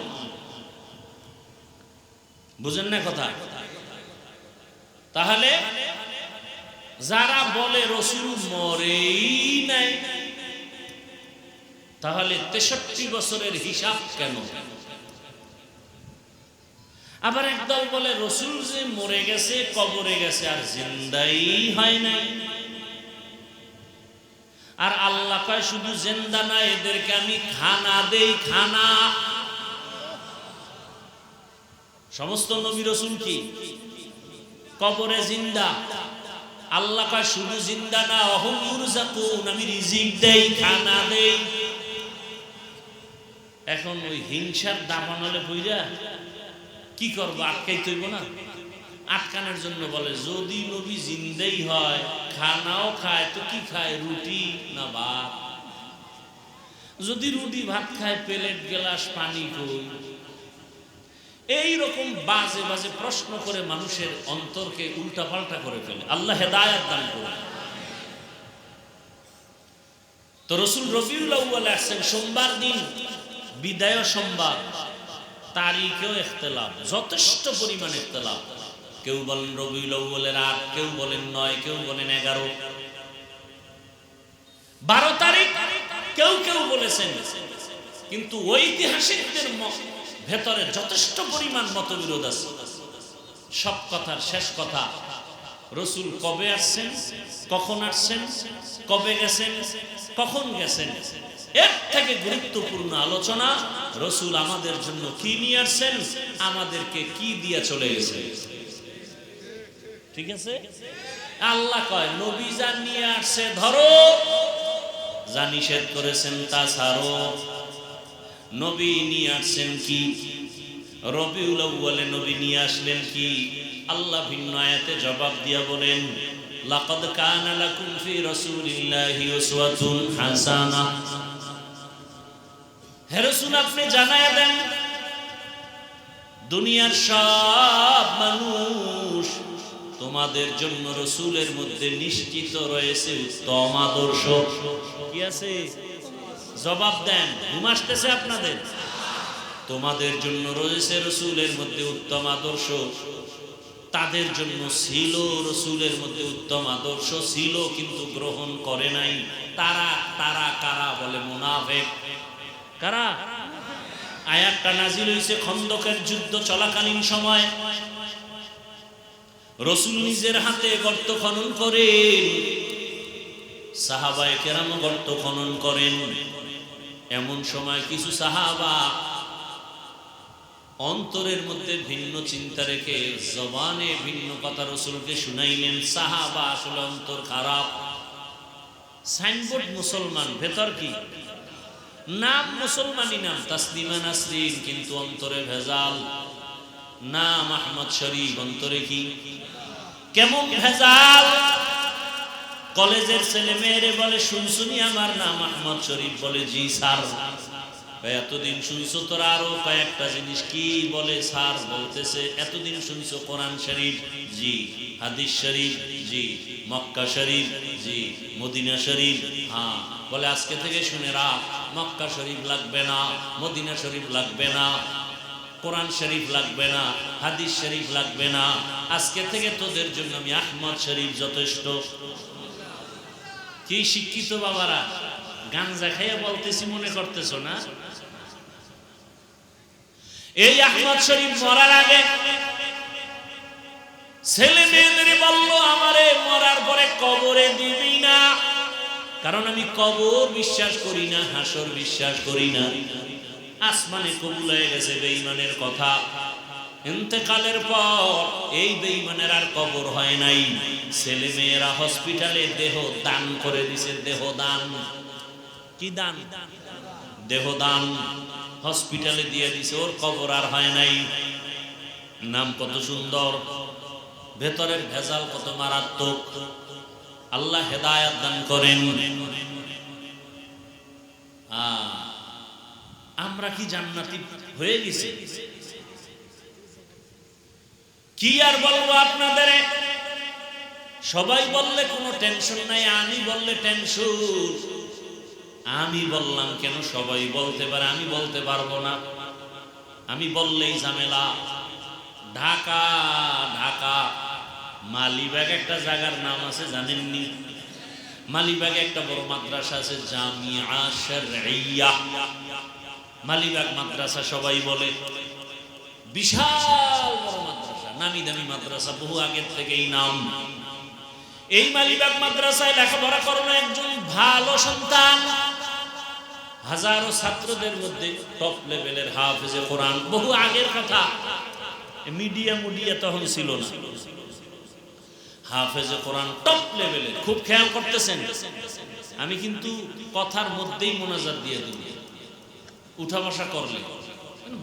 Speaker 1: বুঝেন না কথা? তাহলে যারা বলে রসুল মরেই নাই, তাহলে 63 বছরের হিসাব কেন? আবার একদল বলে রসুল যে মরে গেছে, কবরে গেছে, আর জিন্দাই হয় নাই। আর আল্লাহ কয় শুধু জিন্দা না, এদেরকে আমি খানা দেই, খানা। সমস্ত নবী রসুল কি কবরে জিন্দা? আল্লাহ কয় শুধু জিন্দা না, অহুম ইউরযাকুন, আমি রিজিক দেই, খানা দেই। এখন ওই হিংসার দাবানলে বইরা কি করবো? আটকাই তৈব না? আটকানোর জন্য বলে যদি নবী জিন্দেই হয়, খানাও খায়, তো কি খায়? রুটি না ভাত? যদি রুটি ভাত খায়, প্লেট গ্লাস পানি কই? এইরকম বাজে বাজে প্রশ্ন করে মানুষের অন্তরকে উল্টা পাল্টা করে ফেলে। আল্লাহ হেদায়েত দান করুন। তো রসুল রবিউল আউয়ালে আসছেন সোমবার দিন, বিদায় সোমবার, তারিখেও ইখতিলাফ, যথেষ্ট পরিমাণ ইখতিলাফ। কেউ বলেন রবিউল আউয়ালের 8, কেউ বলেন 9, কেউ বলেন 11, 12 তারিখ কেউ কেউ বলেছেন। কিন্তু ঐতিহাসিকদের ভেতরে যথেষ্ট পরিমাণ মতবিরোধ আছে। সব কথার শেষ কথা, রসুল কবে আসছেন, কখন আসছেন, কবে গেছেন, কখন গেছেন, এর থেকে গুরুত্বপূর্ণ আলোচনা রসুল আমাদের জন্য কি নিয়ে আসছেন, আমাদেরকে কি দিয়ে চলে গেছে। ঠিক আছে? আল্লাহ কয় নবী যা নিয়ে আসছে ধরো, যা নিষেধ করেছেন তা ছাড়ো। নবী নিয়ে আসছেন কি? রবিউল আউয়ালে নবী নিয়ে আসলেন কি? আল্লাহ ভিন্ন আয়াতে জবাব দিয়া বলেন লাকাদ কানা লাকুম ফি রাসূলিল্লাহি উসওয়াতুন হাসানাহ। হে রাসূল, আপনি জানায়া দেন দুনিয়ার সব মানুষ তোমাদের জন্য রসুলের মধ্যে নিশ্চিত রয়েছে উত্তম আদর্শ। কি আছে? জবাব দেন, ঘুম আসতেছে আপনাদের? তোমাদের জন্য রয়েছে রসুলের মধ্যে উত্তম আদর্শ। তাদের জন্য ছিল রসুলের মধ্যে উত্তম আদর্শ ছিল, কিন্তু গ্রহণ করে নাই। তারা তারা কারা? বলে মুনাফিক। কারা? আয়াতটা নাজিল হয়েছে খন্দকের যুদ্ধ চলাকালীন সময়। রসুল নিজের হাতে গর্ত খনন করেন, সাহাবায়ে কেরাম গর্ত খনন করেন। এমন সময় কিছু সাহাবা অন্তরের মধ্যে ভিন্ন চিন্তা রেখে জবানে ভিন্ন কথা রাসূলকে শুনাইলেন। সাহাবা আসলে অন্তর খারাপ, সাইনবোর্ড মুসলমান, ভেতর কি নাম মুসলমানি নাম তাসলিমা নাসরিন, কিন্তু অন্তরে ভেজাল। নাম আহমদ শরীফ, অন্তরে কি কেমন ভেজাল। কলেজের ছেলে মেয়েরে বলে শুনছুনি আমার নাম আহমদ শরীফ, বলে জি স্যার। এতদিন শুনছো তোরা আরো কয়েকটা জিনিস, কি বলে স্যার? বলতেছে এতদিন শুনছো কোরআন শরীফ, জি। হাদিস শরীফ, জি। মক্কা শরীফ, জি। মদিনা শরীফ, হ্যাঁ। বলে আজকে থেকে শুনে রাখ, মক্কা শরীফ লাগবে না, মদিনা শরীফ লাগবে না, কোরআন শরীফ লাগবে না, হাদিস শরীফ লাগবে না, আজকে থেকে তোদের জন্য আমি আহমদ শরীফ যথেষ্ট। কি শিক্ষিত বাবারা, গাঞ্জা খাইয়া বলতেছি মনে করতেছো না? এই আহমদ শরীফ মরার আগে ছেলে মেয়েদের বলল আমারে মরার পরে কবরে দিবি না, কারণ আমি কবর বিশ্বাস করি না, হাসর বিশ্বাস করি না। আসমানে কবুল হয়ে গেছে বেঈমানের কথা, ইন্তেকালের পর এই বেঈমানের আর কবর হয় নাই। ছেলে মেয়েরা হসপিটালে দেহ দান করে দিছে, দেহ দান। কি দান? দেহ দান হসপিটালে দিয়ে দিছে, ওর কবর আর হয় নাই। নাম কত সুন্দর, ভেতরের ভেজাল কত মারাত্মক। আল্লাহ হেদায়েত দান করেন। আমরা কি জান্নাতি হয়ে গেছি? কি আর বলবো আপনাদের, সবাই বললে কোনো টেনশন নাই, আমি বললে টেনশন। আমি বললাম কেন? সবাই বলতে পারে, আমি বলতে পারবো না। আমি বললেই ঝামেলা। ঢাকা, ঢাকা মালিবাগ একটা জায়গার নাম আছে, জানেননি? মালিবাগে একটা বড় মাদ্রাসা আছে, জামিয়া শরঈয়া। মালিবাগ মাদ্রাসা সবাই বলে, বিশাল বড় মাদ্রাসা, নামি দামি মাদ্রাসা, বহু আগের থেকেই নাম। এই মালিবাগ মাদ্রাসায় লেখাপড়া করানো একজন ভালো সন্তান, হাজারো ছাত্রদের মধ্যে টপ লেভেলের হাফেজে কোরআন। বহু আগের কথা, মিডিয়া তখন ছিল না। হাফেজে কোরআন টপ লেভেলের, খুব খেয়াল করতেছেন। আমি কিন্তু কথার মধ্যেই মোনাজাত দিয়ে দেব, উঠা বসা করলে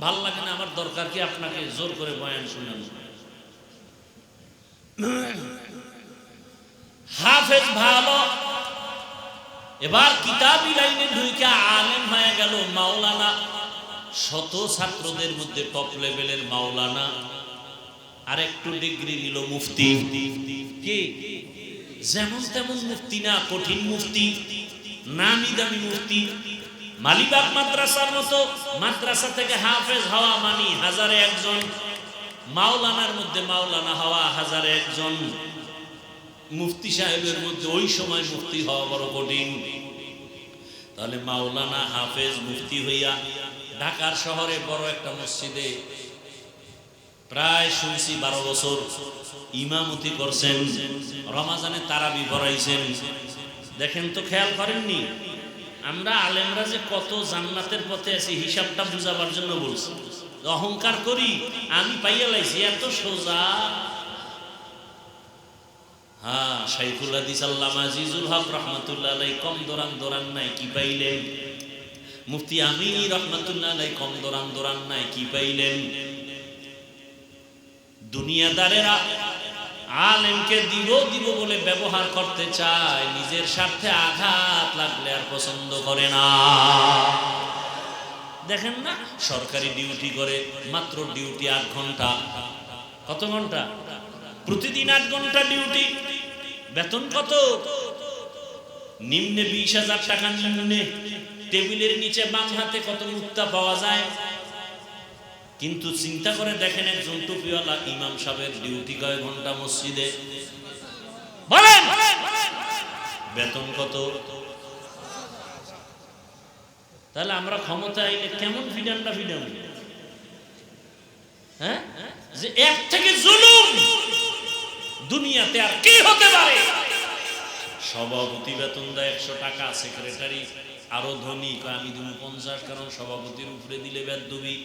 Speaker 1: ভাল লাগে না। আমার দরকার কি আপনাকে জোর করে বয়ান শোনানো? হাফেজ ভালো, এবার কিতাবি লাইনে ঢুকে আলেম হয়ে গেল মাওলানা। শত ছাত্রদের মধ্যে টপ লেভেলের মাওলানা, আর একটু ডিগ্রি নিল মুফতি। কি যেমন তেমন মুফতি না, কঠিন মুফতি, নামি দামি মুফতি। মালিবাগ মাদ্রাসার মতো মাদ্রাসা থেকে হাফেজ হওয়া মানি হাজারে একজন, মাওলানার মধ্যে মাওলানা হওয়া হাজারে একজন। মুফতি সাহেবের মধ্যে ওই সময় মুফতি হওয়া বড় কঠিন। তাহলে মাওলানা, হাফেজ, মুফতি হইয়া ঢাকার শহরে বড় একটা মসজিদে প্রায় শুনছি 12 বছর ইমামতি করছেন, রমাজানে তারাবি পড়াইছেন। দেখেন তো, খেয়াল করেননি? আমরা আলেমরা যে কত জান্নাতের পথে আছি হিসাবটা বুঝাবার জন্য বলছি। অহংকার করি আমি পাইয়া লাইছি, এত সোজা। হ্যাঁ, শাইখুল হাদিস আল্লামা আজিজুল হক রহমাতুল্লাহ আলাইহি কম দৌড়ান নাই, কি পাইলেন? মুফতি আমিন রহমাতুল্লাহ আলাইহি কম দৌড়ান নাই, কি পাইলেন? দুনিয়াদারেরা আলেমকে দিব বলে ব্যবহার করতে চায়, নিজের স্বার্থে আঘাত লাগলে আর পছন্দ করে না। দেখেন না, সরকারি ডিউটি করে, মাত্র ডিউটি 8 ঘন্টা। কত ঘন্টা? প্রতিদিন 8 ঘন্টা ডিউটি। বেতন কত? নিম্নে 20,000 টাকা নিম্নে। টেবিলের নিচে বাম হাতে কত মুক্তা পাওয়া যায়। কিন্তু চিন্তা করে দেখেন, একজন টুপিওয়ালা ইমাম সাহেবের ডিউটি কয় ঘন্টা মসজিদে? বলেন বেতন কত? তাহলে আমরা ক্ষমতা আইলে কেমন ফিডাম, হ্যাঁ? যে এক থেকে জুলুম দুনিয়াতে আর কি হতে পারে? সভাপতি বেতন দেয় 100 টাকা, সেক্রেটারি আরো ধনী, আমি দিব 50, কারণ সভাপতির উপরে দিলে বেদবি।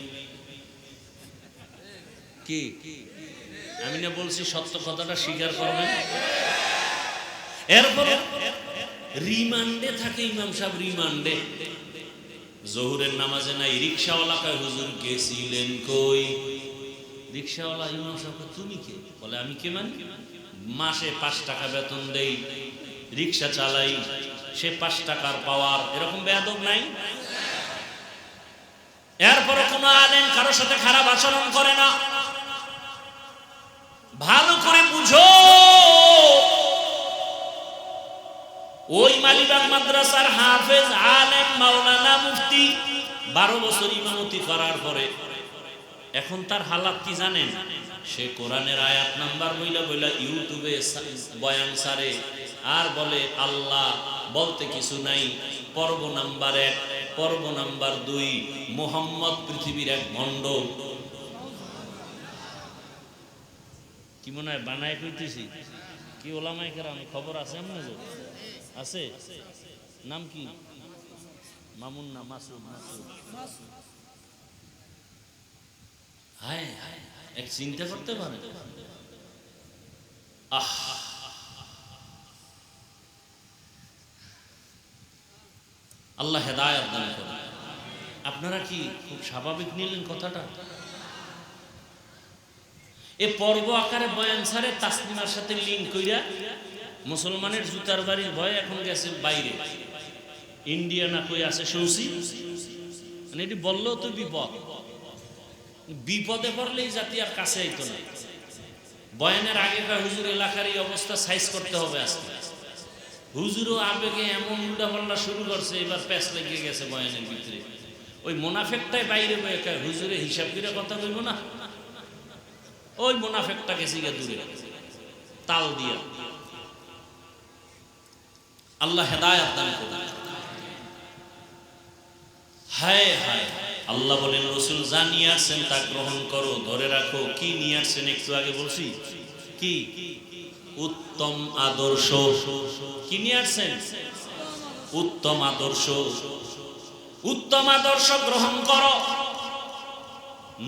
Speaker 1: কি আমি না বলছি সত্য কথাটা স্বীকার করবেন? এরপর রিমান্ডে থাকে ইমাম সাহেব, রিমান্ডে জোহরের নামাজে নাই। রিকশাওয়ালা কয় হুজুর গেছিলেন কই? রিকশাওয়ালা ইমাম সাহেব তুমি কে? বলে আমি কে মানে? মাসে 5 টাকা বেতন দেই, রিকশা চালাই, সে 5 টাকার পাওয়ার, এরকম বেয়াদব নাই? এরপরে কোন আলেম কারোর সাথে খারাপ আচরণ করে না। ভালো করে বুঝো, ওই মালিবাগ মাদ্রাসার হাফেজ আলেম মাওলানা মুফতি 12 বছর ইমামতি করার পরে এখন তার হালাত কি জানেন? সে কোরআনের আয়াত নাম্বার বইলা বইলা ইউটিউবে বয়ান সারে আর বলে আল্লাহ বলতে কিছু নাই। পর্ব নাম্বার 1, পর্ব নাম্বার 2, মুহাম্মদ পৃথিবীর এক ভণ্ড। কি মনে হয় বানায় কইতেছি? কি ওলামায়ে কেরাম খবর আছে আপনাদের? আছে? নাম কি? মামুন না মাসুদ? হায় হায়, এক চিন্তা করতে পারে। আল্লাহ হেদায়েত দান করুন। আপনারা কি খুব স্বাভাবিক নিলেন কথাটা? এ পর্ব আকারে বয়ান সারে তাসলিমার সাথে লিঙ্ক কইরা মুসলমানের জুতার বাড়ির ভয় এখন গেছে বাইরে, ইন্ডিয়া না কই আছে শুনছি। মানে এটি বললেও তো বিপদ, বিপদে পড়লে এই জাতি আর কাছে আইতো না। বয়ানের আগেকার হুজুর এলাকার এই অবস্থা সাইজ করতে হবে আজকে। হুজুরও আবেগে এমন উল্টা পাল্টা শুরু করছে, এবার প্যাচ লেগে গেছে বয়ানের ভিতরে। ওই মোনাফেকটাই বাইরে বয়ে হুজুরে হিসাব করে কথা কইব না, ওই মোনাফেকটা গেছে গিয়ে দূরে তাল দিয়া। আল্লাহ হেদায়েত দান করুন। হায় হায়, আল্লাহ বলেন রাসূল যা নিয়ে আসছেন তা গ্রহণ করো, ধরে রাখো। কি নিয়ে আসছেন একটু আগে বলছি, কি? উত্তম আদর্শ। কি নিয়ে আসছেন? উত্তম আদর্শ। উত্তম আদর্শ গ্রহণ করো।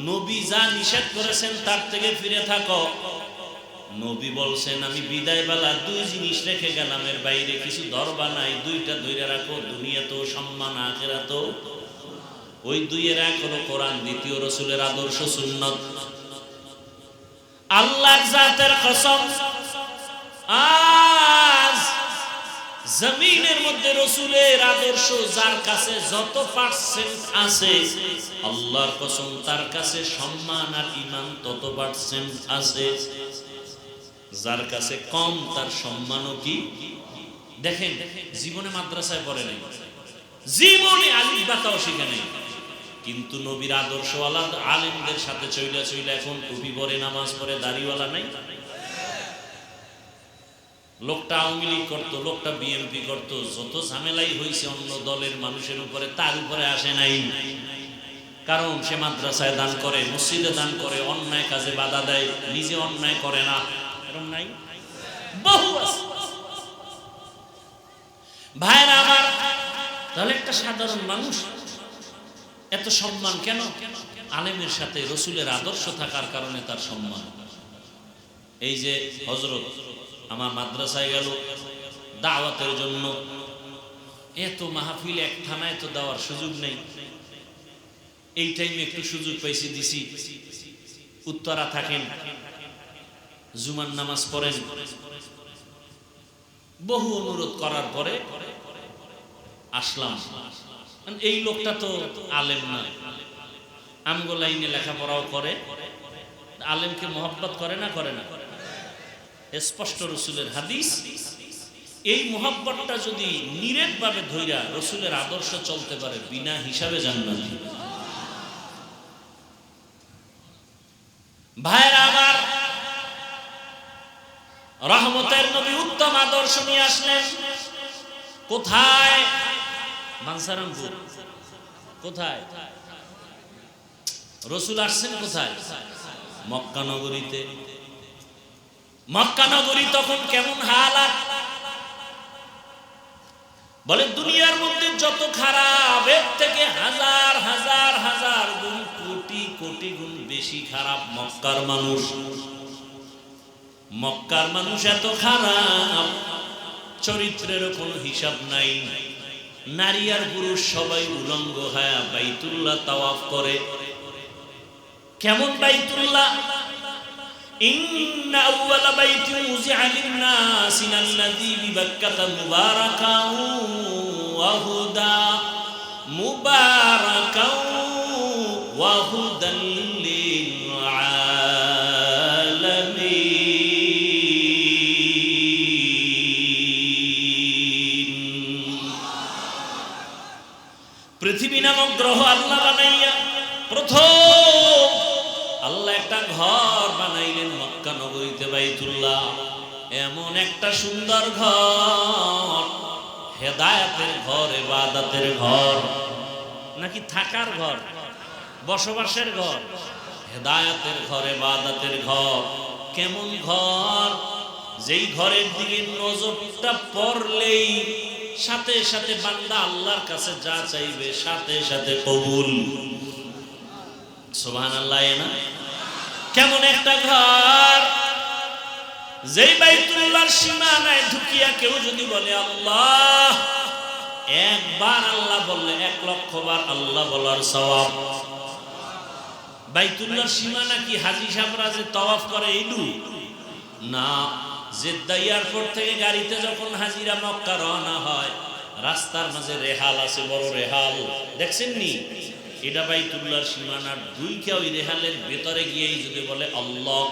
Speaker 1: নবী যা নিষেধ করেছেন তার থেকে ফিরে থাকো। নবী বলছেন আমি বিদায় বেলা 2 জিনিস রেখে গেলাম, এর বাইরে কিছু ধরবা নাই, 2টা ধরে রাখো, দুনিয়াতেও সম্মান আখিরাতেও। ওই 2-এর এক হলো কোরআন, দ্বিতীয় রাসূলের আদর্শ সুন্নাত। আল্লাহর জাতের কসম, আজ জমিনের মধ্যে রাসূলের আদর্শ যার কাছে যত পার্সেন্ট আছে, আল্লাহর কসম তার কাছে সম্মান আর ঈমান তত পার্সেন্ট আছে। যার কাছে কম তার সম্মানও কি? দেখেন, জীবনে মাদ্রাসায় পড়ে নাই, জীবনে আলিফ বাতাও শিখে নাই, কিন্তু নবীর আদর্শওয়ালা আলেমদের সাথে চইলা চইলা এখন টুপি পরে, নামাজ পড়ে, দাড়িওয়ালা নাই। লোকটা আওয়ামী লীগ করতো, লোকটা বিএনপি করতো, যত ঝামেলাই হয়েছে অন্য দলের মানুষের উপরে, তার উপরে আসে নাই। কারণ সে মাদ্রাসায় দান করে, মসজিদে দান করে, অন্যায় কাজে বাধা দেয়, নিজে অন্যায় করে না। এরকম নাই? বহু আছে। ভাইরা আমার, তাহলে একটা সাধারণ মানুষ এত সম্মান কেন? আলেমের সাথে রাসূলের আদর্শ থাকার কারণে তার সম্মান। এই যে হযরত আমার মাদ্রাসায় গেল দাওয়াতের জন্য, এত মাহফিল এক থানায় তো দেওয়ার সুযোগ নেই। এই টাইমে একটু সুযোগ পাইছি, দিছি। উত্তরা থাকেন, জুমার নামাজ পড়েন। বহু অনুরোধ করার পরে আসলাম। এই লোকটা তো আলেম না, আমগো লাইনে লেখাপড়াও করে, আলেমকে মহব্বত করে না? করে না। স্পষ্ট রাসূলের হাদিস, এই মহব্বতটা যদি নিরেট ভাবে ধইরা রাসূলের আদর্শ চলতে পারে, বিনা হিসাবে জান্নাতি। ভাইরা আমার, রহমতের নবী উত্তম আদর্শ নিয়ে আসলেন। কোথায়? বানসারামপুর। কোথায়? রাসূল আসছেন কোথায়? মক্কা নগরীতে। মক্কা নগরী তখন কেমন হালাত? বলে দুনিয়ার মধ্যে যত খারাপ এর থেকে হাজার হাজার হাজার গুণ কোটি কোটি গুণ বেশি খারাপ মক্কার মানুষ। মক্কার মানুষ এত খারাপ, চরিত্রের কোনো হিসাব নাই। নারী আর পুরুষ সবাই উলঙ্গ হয়ে বাইতুল্লাহ তাওয়াফ করে। কেমন বাইতুল্লাহ? ইন্না আউওয়ালা বাইতিন উযিআ লিন-নাসি আল্লাযী বিবাক্কাতা মুবারাকান ওয়া হুদা মুবারাকান ওয়া হুদাল লিল আলামিন। পৃথিবী নামক গ্রহ আল্লাহ বানাইয়া প্রথম আল্লাহ একটা ঘর বানাইলেন মক্কা নগরীতে বাইতুল্লাহ। এমন একটা সুন্দর ঘর, হেদায়েতের ঘর, ইবাদতের ঘর, নাকি থাকার ঘর, বসবাসের ঘর? হেদায়েতের ঘর, ইবাদতের ঘর। কেমন ঘর? যেই ঘরের দিকে নজরটা পড়লেই সাথে সাথে বান্দা আল্লাহর কাছে যা চাইবে সাথে সাথে কবুল। সুবহানাল্লাহ। না কেমন একটা ঘর? যেই বাইতুল্লাহর সীমানায় ঢুকিয়া কেউ যদি বলে আল্লাহ, একবার আল্লাহ বললে 1,00,000 বার আল্লাহ বলার সওয়াব। বাইতুল্লাহর সীমানা কি হাজী সাহেবরা যে তাওয়াফ করে এইটু না? জেদ্দা এয়ারপোর্ট থেকে গাড়িতে যখন হাজিরা মক্কা রওনা হয়, রাস্তার মাঝে রেহাল আছে, বড় রেহাল, দেখছেন নি? এটা বাইতুল্লাহর সীমানার ঢুইকা ওই রেহালের ভেতরে গিয়েই যদি বলে আল্লাহ,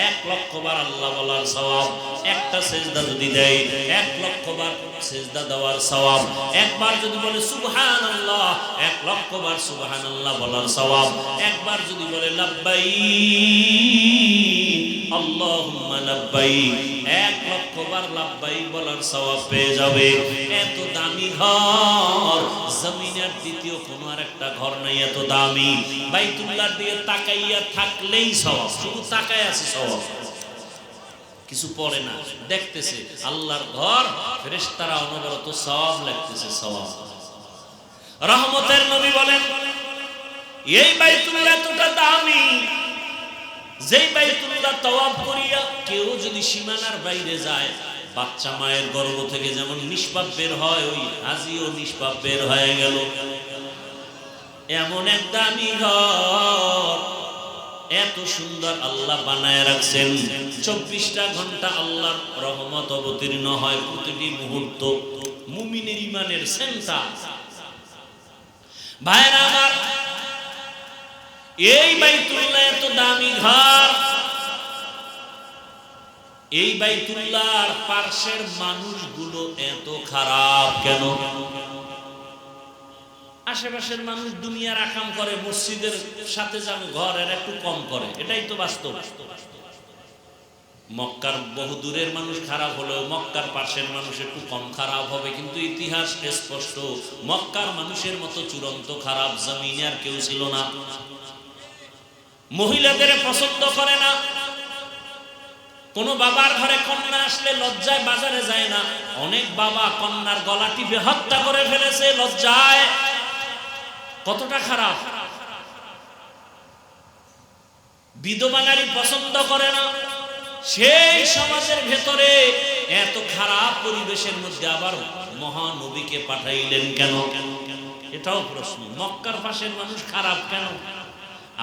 Speaker 1: 1,00,000 বার আল্লাহ বলার সওয়াব। একটা সেজদা যদি দেয় 1,00,000 বার সেজদা দেওয়ার সওয়াব। একবার যদি বলে সুবহানাল্লাহ, 1,00,000 বার সুবহানাল্লাহ বলার সওয়াব। একবার যদি বলে লাব্বাইক আল্লাহুম্মা লাব্বাইক, 1,00,000 বার লাব্বাইক বলার সওয়াব পেয়ে যাবে। এত দামি ঘর জমিনের দ্বিতীয় কোনো আর একটা ঘর নাই এত দামি। বাইতুল্লাহর দিকে তাকাইয়া থাকলেই সওয়াব, শুধু তাকায় আছে সওয়াব, কিছু পড়ে না, দেখতেছে আল্লাহর ঘর, ফেরেশতারা অনবরত সওয়াব লিখতেছে, সওয়াব। রহমতের নবী বলেন এই বাইতুল্লাহ এতটা দামি, যেই বাইতুল্লাহ তাওয়াফ করিয়া কেউ যদি সীমানার বাইরে যায়, বাচ্চা মায়ের গর্ভ থেকে যেমন নিষ্পাপ বের হয়, ওই হাজিও নিষ্পাপ বের হয়ে গেল। এমন এক দামি ঘর, এত সুন্দর আল্লাহ বানায় রাখছেন। 24টা ঘন্টা আল্লাহর রহমত অবতীর্ণ হয় প্রতিটি মুহূর্ত। মুমিনের ইমানের সেন্টার। ভাইরা আমার, এই বাইতুল্লাহ এত দামি ঘর, এই বাইতুল্লাহর পার্শ্বের মানুষগুলো এত খারাপ কেন? আশেপাশের মানুষ দুনিয়ার আকাম করে, মসজিদের সাথে যান ঘরের একটু কম করে, এটাই তো বাস্তব। মক্কার বহু দূরের মানুষ খারাপ হলেও মক্কার পাশের মানুষ একটু কম খারাপ হবে, কিন্তু ইতিহাস স্পষ্ট, মক্কার মানুষের মতো চূড়ান্ত খারাপ জমিনে আর কেউ ছিল না। মহিলাদের পছন্দ করে না। কোন বাবার ঘরে কন্যা আসলে লজ্জায় বাজারে যায় না। অনেক বাবা কন্যার গলা টিপে হত্যা করে ফেলেছে লজ্জায়। কতটা খারাপ! বিধবা নারী পছন্দ করে না। সেই সমাজের ভেতরে এত খারাপ পরিবেশের মধ্যে আবার মহানবীকে পাঠাইলেন কেন? এটাও প্রশ্ন। মক্কার পাশের মানুষ খারাপ কেন?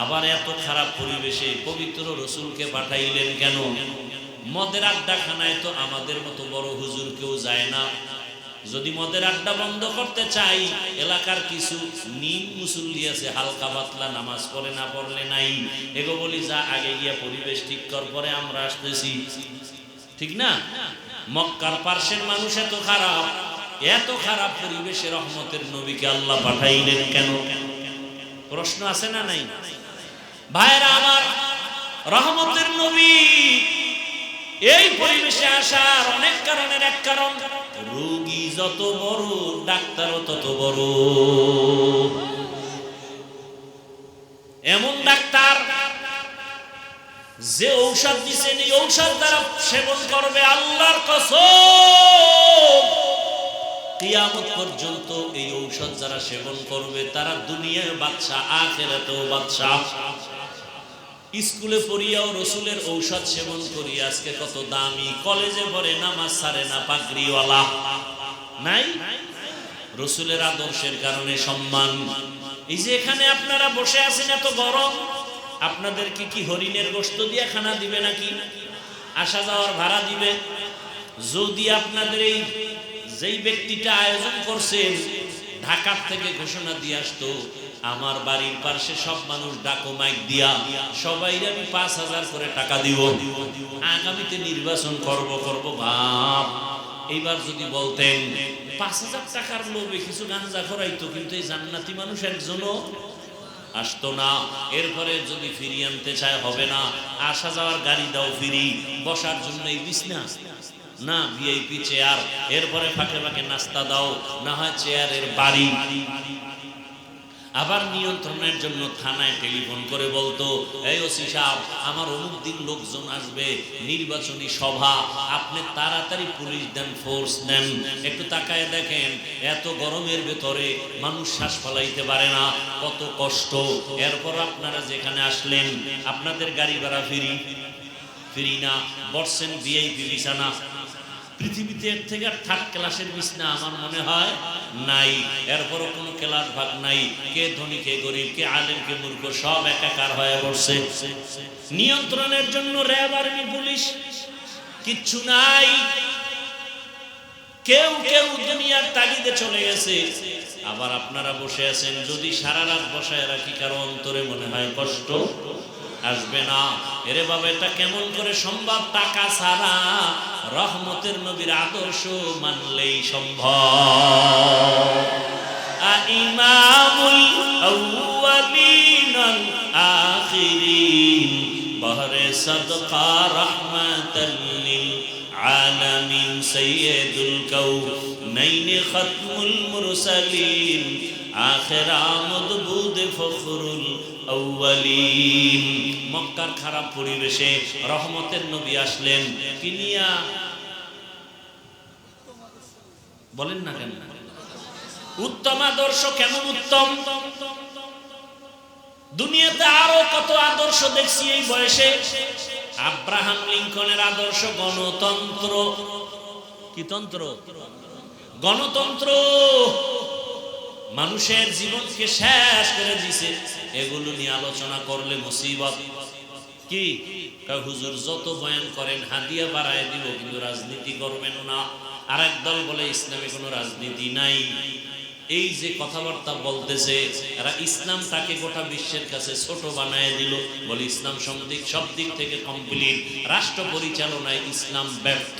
Speaker 1: আবার এত খারাপ পরিবেশে পবিত্র রসুলকে পাঠাইলেন কেন? মদের আড্ডাখানায় তো আমাদের মতো বড় হুজুর কেউ যায় না। যদি মদের আড্ডা বন্ধ করতে চাই, এলাকার কিছু নিম মুসল্লি আছে, হালকা পাতলা নামাজ পড়ে, না পড়লে নাই, এগো বলি যা আগে গিয়া পরিবেশ ঠিক কর, পরে আমরা আসতেছি, ঠিক না? মক্কার পার্শ্বের মানুষ এত খারাপ, এত খারাপ পরিবেশে রহমতের নবীকে আল্লাহ পাঠাইলেন কেন? প্রশ্ন আছে না নাই? ভাইরা আমার, রহমতের নবী এই পরিবেশে আসার অনেক কারণের এক কারণ, রোগী যত বড় ডাক্তারও তত বড়। এমন ডাক্তার যে ঔষধ দিচ্ছেন, এই ঔষধ দ্বারা সেবন করবে, আল্লাহর কসম কিয়ামত পর্যন্ত এই ঔষধ যারা সেবন করবে তারা দুনিয়ায় বাদশা, আখিরাতেও বাদশা। স্কুলে পড়িয়াও রসুলের ঔষধ সেবন করি, আজকে কত দামি, কলেজে পড়ে নামাজ ছাড়ে না, পাগড়িওয়ালা নাই, রসুলের আদর্শের কারণে সম্মান। এই যে এখানে আপনারা বসে আছেন এত গরম, আপনাদেরকে কি হরিণের গোশত দিয়ে খানা দিবে নাকি? আসা যাওয়ার ভাড়া দিবে? যদি আপনাদের এই যেই ব্যক্তিটা আয়োজন করছেন ঢাকার থেকে ঘোষণা দিয়ে আসতো, আমার বাড়ির পাশে সব মানুষ ডাকো মাইক দিয়া, সবাই আমি 5,000 করে টাকা দিব, আগামীতে নির্বাচন করব ভাব। এইবার যদি বলতেন 5,000 টাকার লোভে কিছু গাঞ্জা করাইতো, কিন্তু এই জান্নাতি মানুষ একজনও আসতো না। এরপরে যদি ফিরিয়ে আনতে চায় হবে না, আসা যাওয়ার গাড়ি দাও ফ্রি, বসার জন্য এই বিছনা না, ভিআইপি চেয়ার, এরপরে ফাঁকে ফাঁকে নাস্তা দাও, না হয় চেয়ারের বাড়ি। আবার নিয়ন্ত্রণের জন্য থানায় টেলিফোন করে বলতো, এই ওসি সাহেব, আমার অমুক দিন লোকজন আসবে, নির্বাচনী সভা, আপনি তাড়াতাড়ি পুলিশ দেন, ফোর্স দেন। একটু তাকায় দেখেন, এত গরমের ভেতরে মানুষ শ্বাস ফলাইতে পারে না, কত কষ্ট। এরপর আপনারা যেখানে আসলেন, আপনাদের গাড়ি ভাড়া ফ্রি না, বসছেন ভিআইপি বিছানা। পৃথিবীতে এর থেকে আর থার্ড ক্লাসের বিছনা আমার মনে হয় নাই। এরপরও কোনো ক্লাস ভাগ নাই, কে ধনী কে গরিব, কে আলেম কে মূর্খ, সব একাকার হয়ে পড়ছে। নিয়ন্ত্রণের জন্য র্যাব, আর্মি, পুলিশ কিচ্ছু নাই। কেউ দুনিয়ার তাগিদে চলে গেছে। আবার আপনারা বসে আছেন, যদি সারা রাত বসায় রাখি কারো অন্তরে মনে হয় কষ্ট আসবে না। এরে বাবা, এটা কেমন করে সম্ভব? টাকা ছাড়া রহমতের নবীর আদর্শ মানলেই সম্ভব। ইমামুল আউয়ালিন আল আখিরিন, বহরে সাদকা রাহমাতাল লিল আলামিন, সাইয়্যিদুল কাউনাইন খাতমুল মুরসালিন, আখির আমদ বুদ ফখরুল আউয়ালিন। মক্কার খারাপ পরিবেশে রহমতের নবী আসলেন, কিনিয়া বলেন না কেন? উত্তম আদর্শ। কেমন উত্তম? দুনিয়াতে আরো কত আদর্শ দেখছি এই বয়সে। আব্রাহাম লিঙ্কনের আদর্শ গণতন্ত্র। কি তন্ত্র? গণতন্ত্র। মানুষের জীবনকে শেষ করে দিছে। এগুলো নিয়ে আলোচনা করলে মুসিবত। কি হুজুর যত বয়ান করেন হাদিয়া বাড়ায় দিব, কিন্তু রাজনীতি করবেন না। আর একদল বলে ইসলামে কোনো রাজনীতি নাই। এই যে কথাবার্তা বলতেছে, এরা ইসলামটাকে গোটা বিশ্বের কাছে ছোট বানায় দিল। বলে ইসলাম সব দিক থেকে কমপ্লিট, রাষ্ট্র পরিচালনায় ইসলাম ব্যর্থ।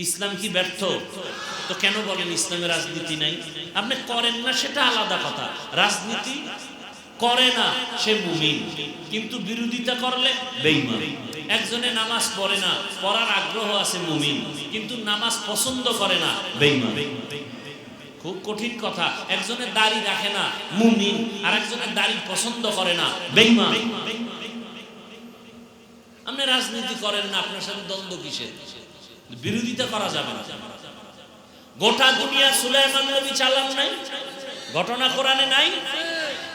Speaker 1: ইসলাম কি ব্যর্থ? তো কেন বলেন ইসলামে রাজনীতি নাই? আপনি করেন না সেটা আলাদা কথা, রাজনীতি করে না সে মুমিন, কিন্তু বিরোধিতা করলে বেঈমান। একজনে নামাজ পড়ে না, পড়ার আগ্রহ আছে মুমিন, কিন্তু নামাজ পছন্দ করে না, বেঈমান। খুব কঠিন কথা। একজনের দাড়ি রাখে না, মুমিন, আর একজনের দাড়ি পছন্দ করে না, বেঈমান। আপনি রাজনীতি করেন না, আপনার সাথে দ্বন্দ্ব কিসের? বিরোধিতা করা যাবে না। গোটা দুনিয়া সুলাইমান নবী চালান নাই? ঘটনা কোরআনে নাই?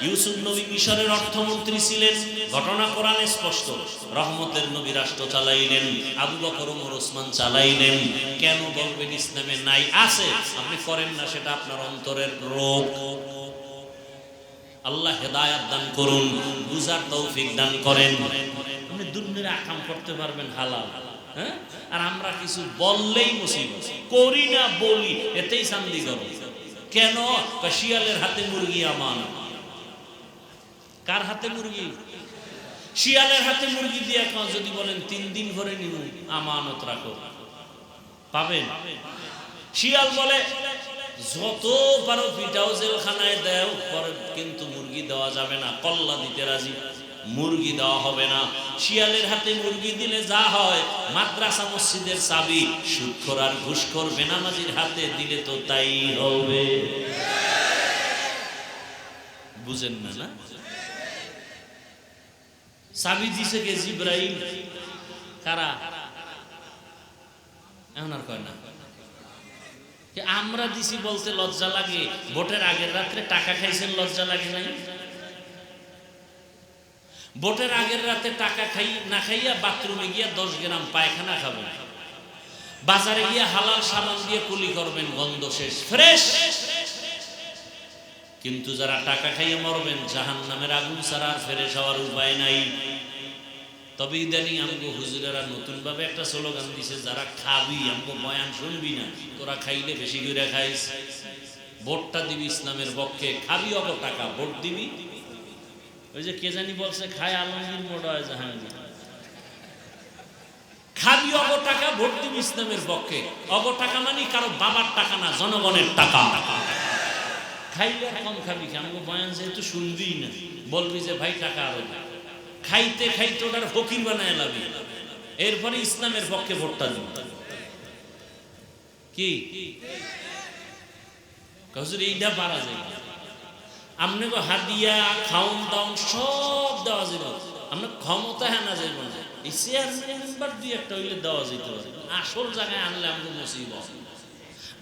Speaker 1: ইউসুফ নবী মিশরের অর্থমন্ত্রী ছিলেন, ঘটনা কোরআনে স্পষ্ট। রহমতের নবী রাষ্ট্র চালাইলেন, আবু বকর ওমর ওসমান চালাইলেন। কেন বলবেন ইসলামে নাই? আছে, আপনি করেন না, সেটা আপনার অন্তরের রোগ। আল্লাহ হেদায়েত দান করুন, বুঝার তৌফিক দান করেন। আপনি দুনিয়ার আকাম করতে পারবেন হালাল, হ্যাঁ? আর আমরা কিছু বললেই মুসিবত, করি না বলি এতেই শান্তি করো। কেন? শিয়ালের হাতে মুরগি আমান। কার হাতে মুরগি? শিয়ালের হাতে মুরগি দিয়ে যদি বলেন 3 দিন ভরে নিব, আমানত রাখো, পাবেন? শিয়াল বলে যত পারো পিটাও, জেলখানায় দেও, পরে কিন্তু মুরগি দেওয়া যাবে না, কল্লা দিতে রাজি, মুরগি দেওয়া হবে না। শিয়ালের হাতে মুরগি দিলে যা হয়, মাদ্রাসা মসজিদের চাবি সুদখোর আর ঘুষখোর বেনামাজির হাতে দিলে তো তাই হবে। বুঝেন না? না, চাবি দিছে কে? জিব্রাইল। কারা? এখন আর কয় না, আমরা দিছি বলতে লজ্জা লাগে, ভোটের আগের রাত্রে টাকা খাইছেন লজ্জা লাগে নাই? ভোটের আগের রাতে টাকা খাই না খাইয়া বাথরুমে গিয়া 10 গ্রাম পায়খানা খাবেন, বাজারে গিয়া হালাল সাবান দিয়ে কুলি করবেন, গন্ধ শেষ, ফ্রেশ। কিন্তু যারা টাকা খাইয়ে মরবেন, জাহান্নামের আগুন ছাড়া আর ফ্রেশ হওয়ার উপায় নাই। তবে ইদানিং আমগো হুজুরেরা নতুন ভাবে একটা স্লোগান দিছে, যারা খাবি আমগো বয়ান শুনবি না, তোরা খাইলে বেশি করে খাইস, ভোটটা দিবি ইসলামের পক্ষে, খাবি অত টাকা, ভোট দিবি। ওই যে কে জানি বলছে, খায় আলমগীর মোড়া হয় জাহাঙ্গীর, খাবি অগ টাকা, ভোট দিবি ইসলামের পক্ষে। অগ টাকা মানে কারো বাবার টাকা না, জনগণের টাকা। খাইলে কম খাবি, আমগো বয়ান যেহেতু শুনবি না, বলবি যে ভাই টাকা আরো খাইতে খাইতে ওটার ফকির বানায় লাবি, এরপরে ইসলামের পক্ষে ভোটটা দিব। কি হুজুর এইটা পারা যায়? আপনাকে হাদিয়া খাওন দাওন সব দেওয়া যাবে, আপনার ক্ষমতা হানা যাইব না, এই চেয়ারম্যান মেম্বার দুই একটা হইলে দেওয়া যেতে পারে, আসল জায়গায় আনলে আমাকে মুসিবত।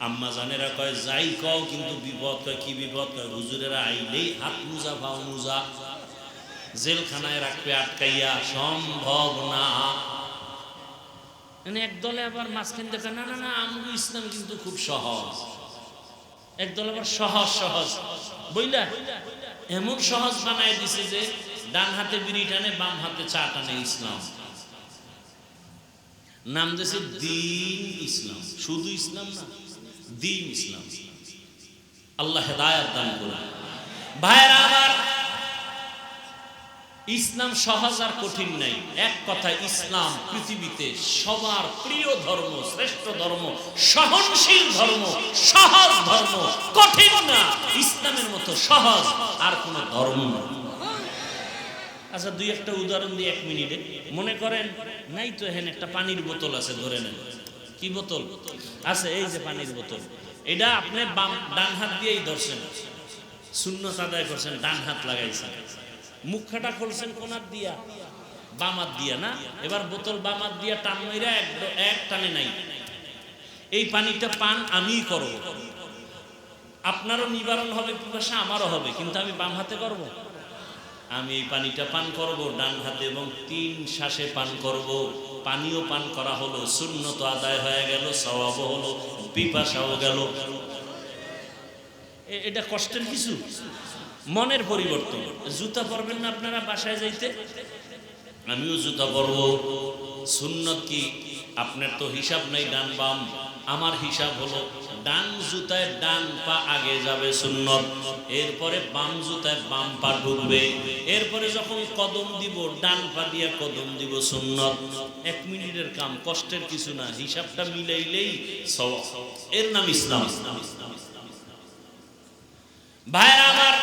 Speaker 1: আম্মা জানেরা কয় যাই কও, কিন্তু বিপদ কয়। কি বিপদ কয়? হুজুরেরা আইলেই হাত মুজা ভাও মুজা, জেলখানায় রাখবে আটকাইয়া, সম্ভব না। একদলে আবার মাঝখান দেখে না না না আমগো ইসলাম কিন্তু খুব সহজ, একদল আবার সহজ সহজ বইলা এমন সহজ বানায় দিছে যে ডান হাতে বিড়ি টানে, বাম হাতে চা টানে। ইসলাম নাম দিয়েছে দ্বীন ইসলাম, শুধু ইসলাম না, দ্বীন ইসলাম। আল্লাহ হেদায়েত দান করুন। ভাইরা আমার, ইসলাম সহজ আর কঠিন নাই। এক কথা, ইসলাম পৃথিবীতে সবার প্রিয় ধর্ম, শ্রেষ্ঠ ধর্ম, সহনশীল ধর্ম, সহজ ধর্ম, কঠিন না। ইসলামের মতো সহজ আর কোন ধর্ম না। আচ্ছা, দুই একটা উদাহরণ দিয়ে 1 মিনিটে। মনে করেন নাই তো এখানে একটা পানির বোতল আছে, ধরে নেন। কি বোতল আছে? এই যে পানির বোতল। এটা আপনি ডান হাত দিয়েই ধরছেন, সুন্নত আদায় করছেন, ডান হাত লাগাইছেন, মুখটা খুলছেন কোনার দিয়া, বাম হাত দিয়া না। এবার বোতল বাম হাত দিয়া টান মাইরা এক টানে নাই, এই পানিটা পান আমিই করব, আপনারও নিবারণ হবে পিপাসা, আমারও হবে, কিন্তু আমি বাম হাতে করব। আমি এই পানিটা পান করব ডান হাতে, এবং 3 শ্বাসে পান করব। পানিও পান করা হলো, সুন্নত আদায় হয়ে গেল, সওয়াবও হলো, পিপাসাও গেল। এটা কষ্টের কিছু? মনের পরিবর্তন। জুতা পরবেন না আপনারা বাসায় যাইতে? আমিও জুতা পরব। সুন্নত কি? আপনার তো হিসাব নাই ডান বাম, আমার হিসাব হলো ডান জুতায় ডান পা আগে যাবে, সুন্নত। এরপরে বাম জুতায় বাম পা ঢুকবে। এরপরে যখন কদম দিব, ডান পা দিয়ে কদম দিব, সুন্নত। 1 মিনিটের কাম, কষ্টের কিছু না, হিসাবটা মিলাইলেই সওয়াব। এর নাম ইসলাম। ভাইরা আমার,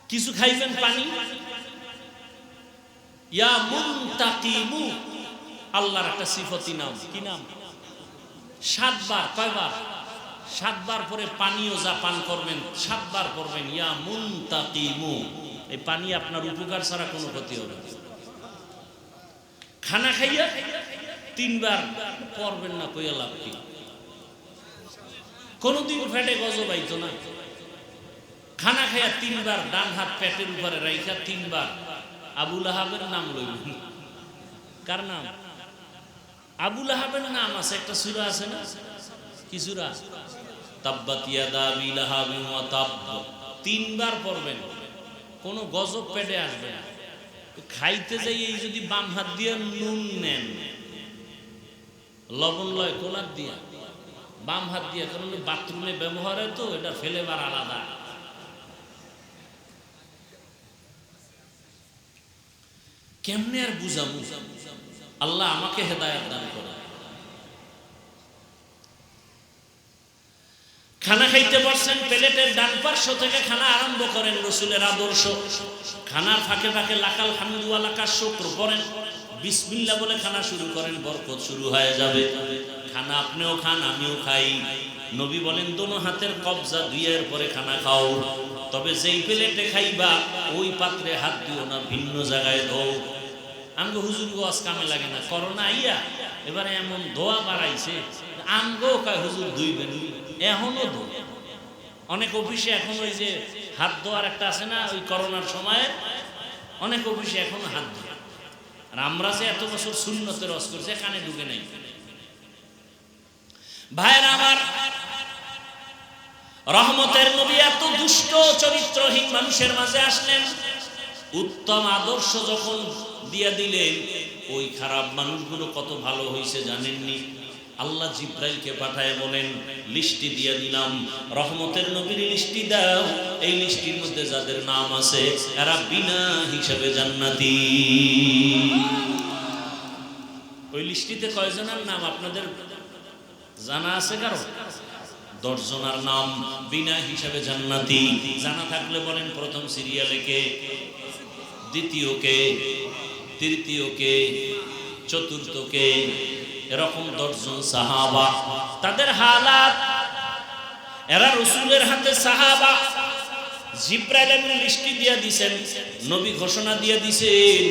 Speaker 1: কিছু খাইবেন পানি, ইয়া মুনতাকিমু, আল্লাহর একটা সিফতি নাম। কি নাম? 7 বার। কয়বার? 7 বার পরে পানিও যা পান করবেন 7 বার পড়বেন ইয়া মুনতাকিমু। এই পানি আপনার উপকার ছাড়া কোনো ক্ষতি হবে না। খানা খাইয়া 3 বার পড়বেন না, কইয়া লাভ কি? কোনদিন পেটে গজব আইতো না। খানা খাইয়া 3 বার ডান হাত পেটের উপরে রাইখা 3 বার আবু লাহাবের নাম লইবেন। কার নাম? আবু লাহাবের নাম আছে, একটা সূরা আছে না? কি সূরা? তাব্বাত ইয়াদা আবি লাহাবিন ওয়া তাব। 3 বার পড়বেন, কোনো গজব পেটে আসবে না। খাইতে যাই এই যদি বাম হাত দিয়ে নুন নেন, লবণ লয় কোলার দিয়া, বাম হাত দিয়ে, কারণ বাথরুমে ব্যবহার হয় তো, এটা ফেলেবার আলাদা। কেমনে আর বুঝাবো? আল্লাহ আমাকে হেদায়েত দান করে। খানা খাইতে বসছেন, প্লেটের ডান পার্শ্ব থেকে খানা আরম্ভ করেন, রাসূলের আদর্শ। খানার ফাঁকে ফাঁকে লাকাল হামদু ওয়া লাকাশ শুকর পড়েন, বিসমিল্লাহ বলে খানা শুরু করেন, বরকত শুরু হয়ে যাবে। খানা আপনিও খান, আমিও খাই। নবী বলেন দোনো হাতের কবজা ধুইয়ের পরে খানা খাও, তবে যেই প্লেটে খাইবা ওই পাত্রে হাত দিও না, ভিন্ন জায়গায় ধোও। আমগো হুজুর ওয়াজ কামে লাগে না, করোনা আইয়া এবারে এমন ধোয়া বাড়াইছে, আমগো কয় হুজুর দুইবেন, এখনো দো। অনেক অফিসে এখন ওই যে হাত ধোয়ার একটা আছে না, ওই করোনার সময় অনেক অফিসে এখনো হাত ধোয়। আর আমরা যে এত বছর সুন্নতের রস করছে কানে ঢুকে নাই। ভাইয়েরা আমার, রহমতের নবী এত দুষ্ট চরিত্রহীন মানুষের মাঝে আসলেন, উত্তম আদর্শ যখন দিয়া দিলেন, ওই খারাপ মানুষগুলো কত ভালো হয়েছে জানেননি? আল্লাহ জিব্রাইলকে পাঠায় বলেন, লিস্টি দিয়ে দিলাম, রহমতের নবীর লিস্টি দাও, এই লিস্টির মধ্যে যাদের নাম আছে এরা বিনা হিসাবে জান্নাতি। ওই লিস্টিতে কয়জনের নাম আপনাদের জানা আছে? কারো 10 জনের নাম বিনা হিসাবে জান্নাতি। জানা থাকলে বলেন প্রথম সিরিয়ালে কে, দ্বিতীয় কে, তৃতীয় কে, চতুর্থ কে? এরকম 10 জন সাহাবা, তাদের হালাত, এরা রাসূলের হাতে সাহাবা। জিব্রাইল এমন লিস্টি দিয়ে দিয়েছেন, নবী ঘোষণা দিয়ে দিয়েছেন,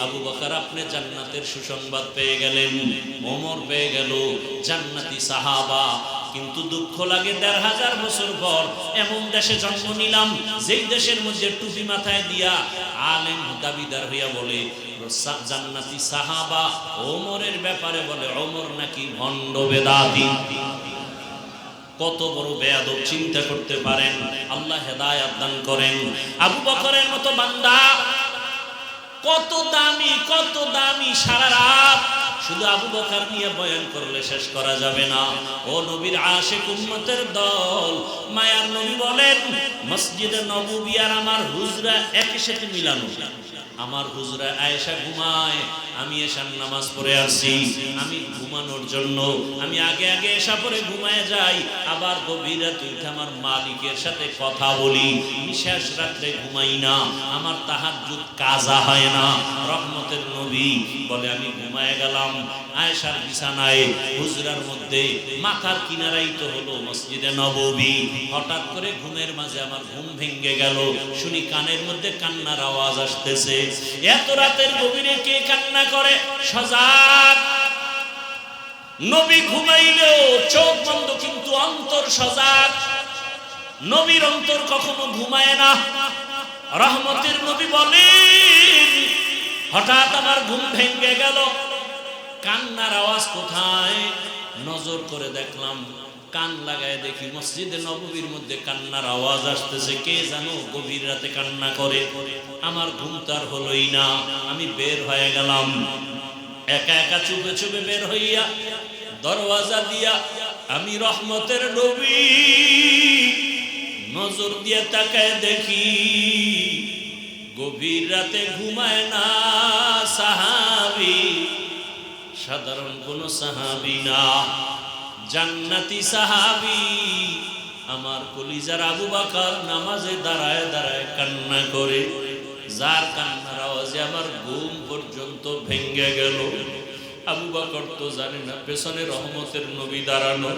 Speaker 1: আবু বকর আপনি জান্নাতের সুসংবাদ পেয়ে গেলেন, ওমর পেয়ে গেল, জান্নাতি সাহাবা। কিন্তু দুঃখ লাগে 1500 বছর পর এমন দেশে জন্ম নিলাম, যেই দেশের মধ্যে টুপি মাথায় দিয়া আলেম দাবিদার হইয়া বলে জান্নাতি সাহাবা, ওমরের ব্যাপারে বলে ওমর নাকি ভণ্ড বেদাতি। কত বড় বেয়াদব চিন্তা করতে পারেন। আল্লাহ হেদায়েত দান করেন। আবু বকরের মতো বান্দা কত দামি, কত দামি। সারা রাত শুধু আবু বকর নিয়ে বয়ান করলে শেষ করা যাবে না। ও নবীর আশিক উম্মতের দল, মায়ার নবী বলেন, মসজিদে নববী আর আমার হুজরা একই সাথে মিলানো। আমার হুজরা আয়েশা ঘুমায়, আমি এশার নামাজ পড়ে আসি, আমি ঘুমানোর জন্য আমি আগে আগে এশা পড়ে ঘুমায় যাই, আবার গভীর রাতে উঠে আমার মালিকের সাথে কথা বলি। আমি শেষ রাত্রে ঘুমাই না, আমার তাহাজ্জুদ কাজা হয় না। রহমতের নবী বলে আমি ঘুমায় গেলাম আয়েশার বিছানায়, হুজরার মধ্যে, মাথার কিনারাই তো হলো মসজিদে নববী। হঠাৎ করে ঘুমের মাঝে আমার ঘুম ভেঙে গেল, শুনি কানের মধ্যে কান্নার আওয়াজ আসতেছে। এত রাতের গভীরে কে কান্না করে? সজাগ। নবী ঘুমাইলেও চোখ বন্ধ, কিন্তু অন্তর সজাগ। নবীর অন্তর কখনো ঘুমায় না। রহমতের নবী বলেন, হঠাৎ আমার ঘুম ভেঙে গেল, কান্নার আওয়াজ কোথায়? নজর করে দেখলাম, কান লাগায় দেখি মসজিদে নববীর মধ্যে কান্নার আওয়াজ আসতেছে। কে জানো গভীর রাতে কান্না করে? আমার ঘুম তার হলোই না। আমি বের হয়ে গেলাম, একা একা চুপে চুপে বের হইয়া দরওয়াজা দিয়া আমি রহমতের নবী নজর দিয়ে তাকায় দেখি গভীর রাতে ঘুমায় না সাহাবী, সাধারণ কোন সাহাবী না, জান্নাতি সাহাবী। আমার কলিজার আবু বকর নামাজে দাঁড়ায় দাঁড়ায় কান্না করে, যার কান্নার আওয়াজে আমার ঘুম পর্যন্ত ভেঙে গেল। আবু বকর তো জানে না পেছনে রহমতের নবী দাঁড়ানো,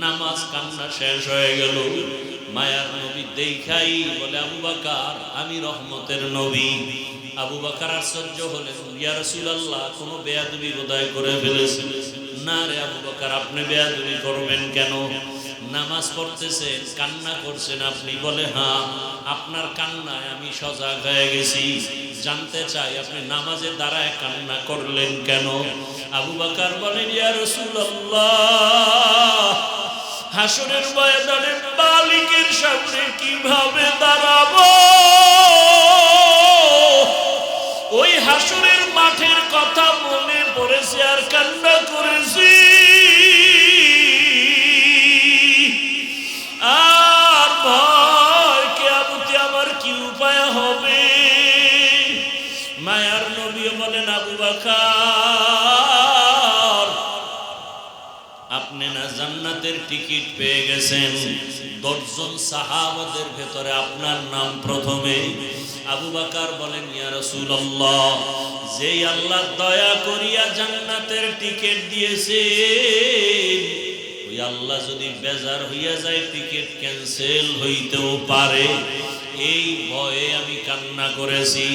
Speaker 1: নামাজ কান্না শেষ হয়ে গেল। মায়ার নবী দেখাই বলে, আবু বকর আমি রহমতের নবী। আবু বকর আশ্চর্য হলেন, ইয়া রাসূলুল্লাহ কোনো বেয়াদবি বোধহয় করে ফেলেছেন। না রে আবু বকর, আপনি বেয়াদবি করবেন কেন? নামাজ পড়তেছেন, কান্না করছেন আপনি। বলে হ্যাঁ, আপনার কান্নায় আমি সজাগ হয়ে গেছি। জানতে চাই আপনি নামাজে দাঁড়ায় কান্না করলেন কেন? আবু বকর বলেন, ইয়া রাসূলুল্লাহ হাসরের ময়দানে মালিকের সামনে কিভাবে দাঁড়াবো? ওই হাসরের মাঠের কথা মনে পড়েছে আর কান্না করেছি। আর ভয় কিয়ামতে আমার কি উপায় হবে? মায়ার নবী বলেন, আবু বকর আপনি না জান্নাতের টিকিট পেয়ে গেছেন, 10 জন সাহাবাদের ভেতরে আপনার নাম প্রথমে। আবু বকর বলেন, ইয়া রাসূলুল্লাহ যেই আল্লাহ দয়া করিয়া জান্নাতের টিকিট দিয়েছে, ওই আল্লাহ যদি বেজার হইয়া যায় টিকিট ক্যান্সেল হইতেও পারে। এই ভয়ে আমি কান্না করেছি।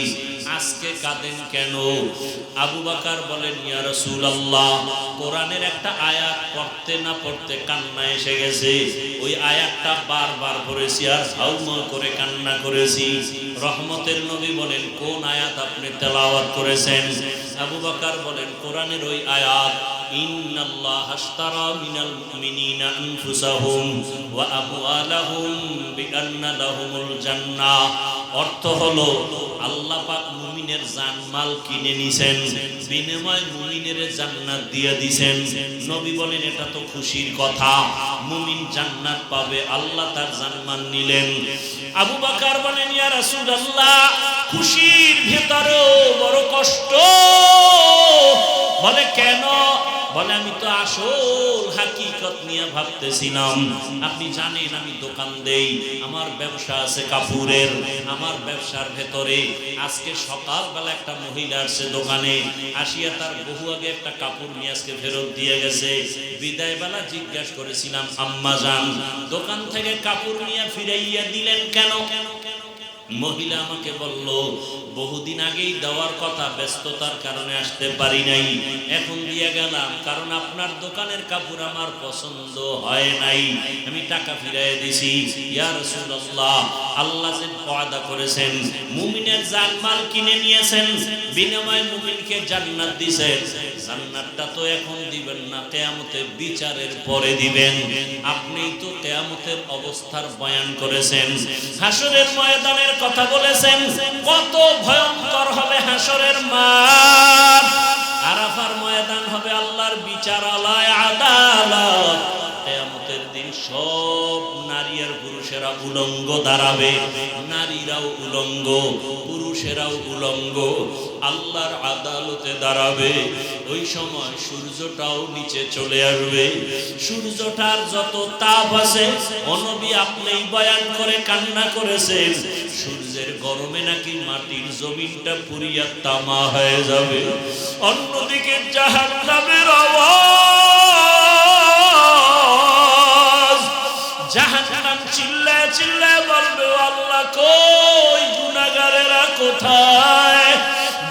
Speaker 1: আজকে কাঁদেন কেন? আবু বকর বলেন, ইয়া রাসূলুল্লাহ, কোরআনের একটা আয়াত পড়তে না পড়তে কান্না এসে গেছে। ওই আয়াতটা বারবার পড়েছি আর হাউমাউ করে কান্না করেছি। রহমতের নবী বলেন, কোন আয়াত আপনি তেলাওয়াত করেছেন? আবু বকর বলেন, কোরআনের ওই আয়াত, ইন্নাল্লাহা আশতারা মিনাল মুমিনিনা আনফুসাহুম ওয়া আমওয়ালাহুম বিআন্না লাহুমুল জান্নাহ। অর্থ হলো, আল্লাহ পাক মুমিনের জানমাল কিনে নিছেন, বিনিময়ে মুমিনের জান্নাত দিয়ে দিবেন। নবী বলেন, এটা তো খুশির কথা, মুমিন জান্নাত পাবে, আল্লাহ তার জানমাল নিলেন। আবু বকর বলেন, ইয়া রাসূলুল্লাহ, খুশির ভেতরেও বড় কষ্ট। বলে কেন? বলে আমি তো আসল হাকিকত নিয়ে ভাবতেছিলাম। আপনি জানেন আমি দোকান দেই, আমার ব্যবসা আছে কাপড়ের। আমার ব্যবসার ভেতরে আজকে সকালবেলা একটা মহিলা আসছে দোকানে, আসিয়া তার বহু আগে একটা কাপড় নিয়ে আজকে ফেরত দিয়ে গেছে। বিদায় বেলা জিজ্ঞাসা করেছিলাম, আম্মা জান, দোকান থেকে কাপড় নিয়ে ফিরাইয়া দিলেন কেন? মহিলা আমাকে বলল, বহুদিন আগেই দেওয়ার কথা, ব্যস্ততার কারণে আসতে পারি নাই, এখন দিয়ে গেলাম, কারণ আপনার দোকানের কাপড় আমার পছন্দ হয় নাই, আমি টাকা ফিরাই দিছি। ইয়া রাসূলুল্লাহ, আল্লাহ যে ওয়াদা করেছেন, মুমিনের জানমাল কিনে নিয়েছেন, বিনিময়ে মুমিনকে জান্নাত দিবেন। জান্নাতটা তো এখন দিবেন না, কিয়ামতে বিচারের পরে দিবেন। আপনি তো কিয়ামতের অবস্থার বয়ান করেছেন, হাসরের ময়দানের কথা বলেছেন, কত ভয়ঙ্কর হবে হাসরের মাঠ। আরাফার ময়দান হবে আল্লাহর বিচারালয়, আদালত। কিয়ামতের দিন সব নারী আর পুরুষেরা উলঙ্গ দাঁড়াবে, নারীরাও উলঙ্গ, পুরুষেরাও উলঙ্গ, আল্লাহর আদালতে দাঁড়াবে। ওই সময় সূর্যটাও নিচে চলে আসবে। সূর্যটার যত তাপ আছে, ও নবী আপনিই বয়ান করে কান্না করেছেন, সূর্যের গরমে নাকি মাটির জমিনটা পুড়িয়া তামা হয়ে যাবে। অন্যদিকে জাহান্নামের আওয়াজ, জাহান্নাম চিল্লায় চিল্লায় বলবে, আল্লাহ কই, গুনাহগারেরা কোথায়?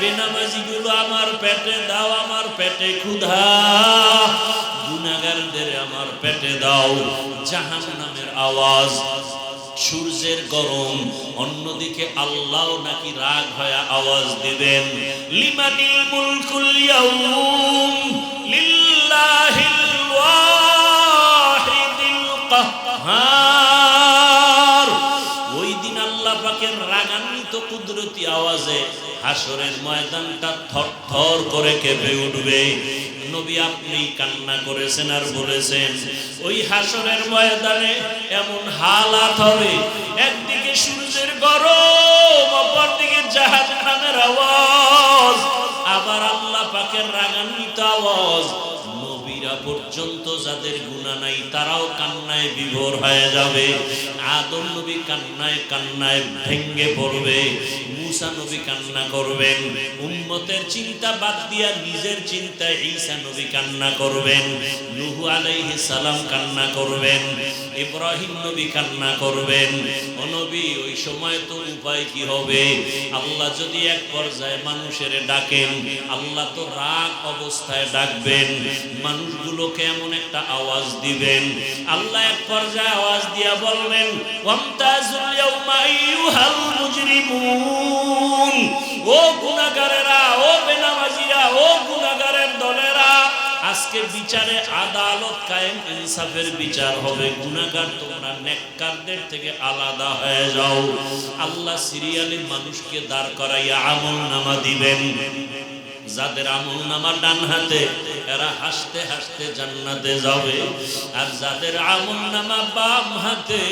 Speaker 1: বেনামাজিগুলো আমার পেটে দাও, আমার পেটে ক্ষুধা, গুনাহগারদের আমার পেটে দাও। জাহান্নামের আওয়াজ, সূর্যের গরম। অন্যদিকে আল্লাহ নাকি রাগ হয়ে আওয়াজ দিবেন, লিমানিল মুলকুল ইয়াউম লিল্লাহিল ওয়াহিদিল কাহ্হার। ওই দিন আল্লাহ পাকের রাগান্বিত কুদরতি আওয়াজে হাসরের ময়দানটা থরথর করে কেঁপে উঠবে। নবী আপনি কান্না করেছেন আর বলেছেন, ওই হাসরের ময়দানে এমন হালাত হবে, একদিকে সূর্যের গরম, অপরদিকে জাহান্নামের আওয়াজ, আবার আল্লাহ পাকের রাগান্বিত আওয়াজ। নবীরা পর্যন্ত যাদের গুনাহ নাই তারাও কান্নায় বিভোর হয়ে যাবে। আদম নবী কান্নায় কান্নায় ভেঙ্গে পড়বে, মুসা নবী কান্না করবেন, উম্মতের চিন্তা বাদ দিয়া নিজের চিন্তায় ঈসা নবী কান্না করবেন, নূহ আলাইহিস সালাম কান্না করবেন, ইব্রাহিম নবী কান্না করবেন। ও নবী, ওই সময় তো উপায় কি হবে? আল্লাহ যদি এক পর্যায়ে মানুষের ডাকেন, আল্লাহ তো রাগ অবস্থায় ডাকবেন, মানুষগুলোকে এমন একটা আওয়াজ দিবেন, আল্লাহ এক পর্যায়ে আওয়াজ দিয়া বলবেন, ওয়ামতাজুল ইয়াউমা আইয়ুহাল মুজরিমুন। ও গুনাহগারেরা, ও বেনামাজিরা, ও গুনাহগারের দলেরা, আজকে বিচারে আদালত কায়েম, ইনসাফের বিচার হবে। গুনাহগার তোমরা নেককারদের থেকে আলাদা হয়ে যাও। আল্লাহ সিরিয়ালে মানুষকে দাঁড় করাইয়া আমলনামা দিবেন। যাদের আমলনামা ডান হাতে, এরা হাসতে হাসতে জান্নাতে যাবে, আর যাদের আমলনামা বাম হাতে,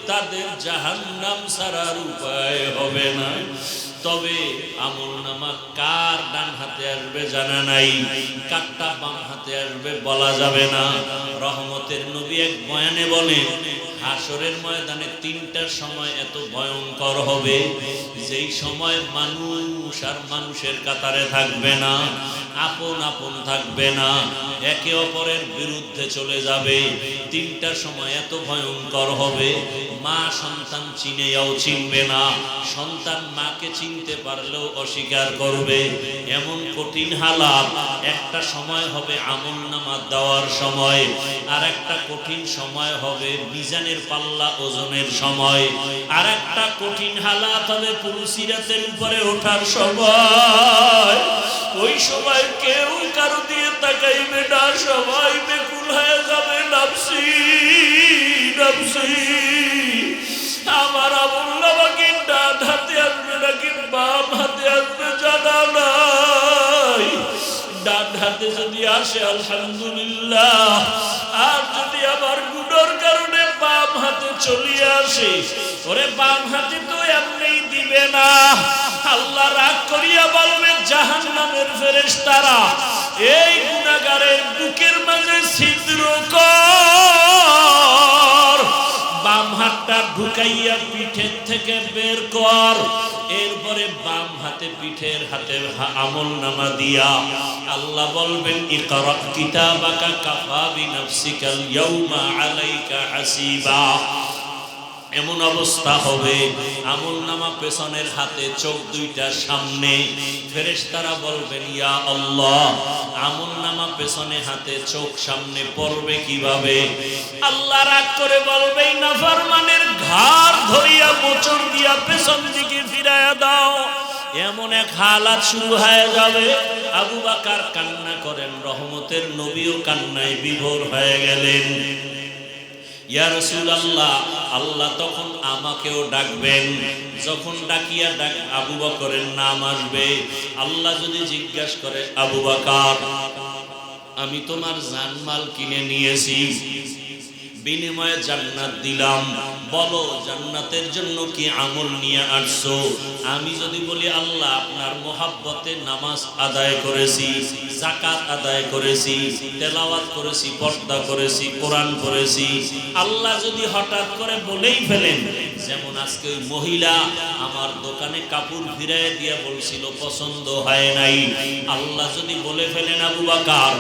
Speaker 1: তাদের জাহান্নাম ছাড়ার উপায় হবে না। তবে আমলনামা কার ডান হাতে আসবে জানা নাই, কারটা বাম হাতে আসবে বলা যাবে না। রহমতের নবী এক বয়ানে বলেন, হাসরের ময়দানে তিনটার সময় এত ভয়ঙ্কর হবে, যেই সময় মানুষ মানুষ আর মানুষের কাতারে থাকবে না, আপন আপন থাকবে না, একে অপরের বিরুদ্ধে চলে যাবে। তিনটা সময় এত ভয়ঙ্কর হবে, মা সন্তান চিনেও চিনবে না, সন্তান মাকে চিনতে পারলেও অস্বীকার করবে। এমন কঠিন হালাত। একটা সময় হবে আমলনামা দেওয়ার সময়, আর একটা কঠিন সময় হবে মিজানের পাল্লা ওজনের সময়, আর একটা কঠিন হালাত হবে পুলসিরাতের উপরে ওঠার সময়। ওই সময় কেউ কারো দিয়ে তাকাইবে না, সবাই বেকুল হয়ে যাবে, নাফসি নাফসি। আমার আমলনামা কি ডান হাতে আসবে নাকি বাম হাতে আসবে জানা নাই। ডান হাতে যদি আসে আলহামদুলিল্লাহ, আর যদি আমার গুনার কারণে বাম হাতে চলে আসে, ওরে বাম হাতে তো এমনি দিবে না, আল্লাহ রাগ করিয়া বলবে জাহান্নামের ফেরেশতারা এই গুনাহগারের বুকের মাঝে ছিদ্র কর, বাম হাতটা ঢুকাইয়া পিঠের থেকে বের কর। এরপরে বাম হাতে পিঠের হাতে আমলনামা দিয়া আল্লাহ বলবেন ইকরা কিতাবাকা কাফা বিনাফসিকাল ইয়াউমা আলাইকা হাসিবা। এমন অবস্থা হবে আমলনামা পেছনের হাতে, চোখ দুইটা সামনে। ফেরেশতারা বলবেন ইয়া আল্লাহ, আমলনামা পেছনে হাতে চোখ সামনে পড়বে কিভাবে? আল্লাহ রাগ করে বলবে নাফরমানের ঘাড় ধরিয়া মোচড় দিয়া পেছন দিকে ফিরাইয়া দাও। এমন এক হালাত শুরু হয়ে যাবে। আবু বকর কান্না করেন, রহমতের নবীও কান্নায় বিভোর হয়ে গেলেন। ইয়া রাসূলুল্লাহ, আল্লাহ তখন আমাকেও ডাকবেন। যখন ডাকিয়া আবু বকরের নাম আসবে, আল্লাহ যদি জিজ্ঞাসা করে আবু বকর, আমি তোমার জানমাল কিনে নিয়েছি, বিনিময়ে জান্নাত দিলাম, বলো জান্নাতের জন্য কি আমল নিয়ে আসছো? আমি যদি বলি আল্লাহ আপনার মোহাব্বতে নামাজ আদায় করেছি, যাকাত আদায় করেছি, তেলাওয়াত করেছি, পর্দা করেছি, কোরআন পড়েছি, আল্লাহ যদি হঠাৎ করে বলেই ফেলেন, যেমন আজকে ওই মহিলা আমার দোকানে কাপড় ফিরাইয়া দিয়া বলছিল পছন্দ হয় নাই, আল্লাহ যদি বলে ফেলেন আবু বকর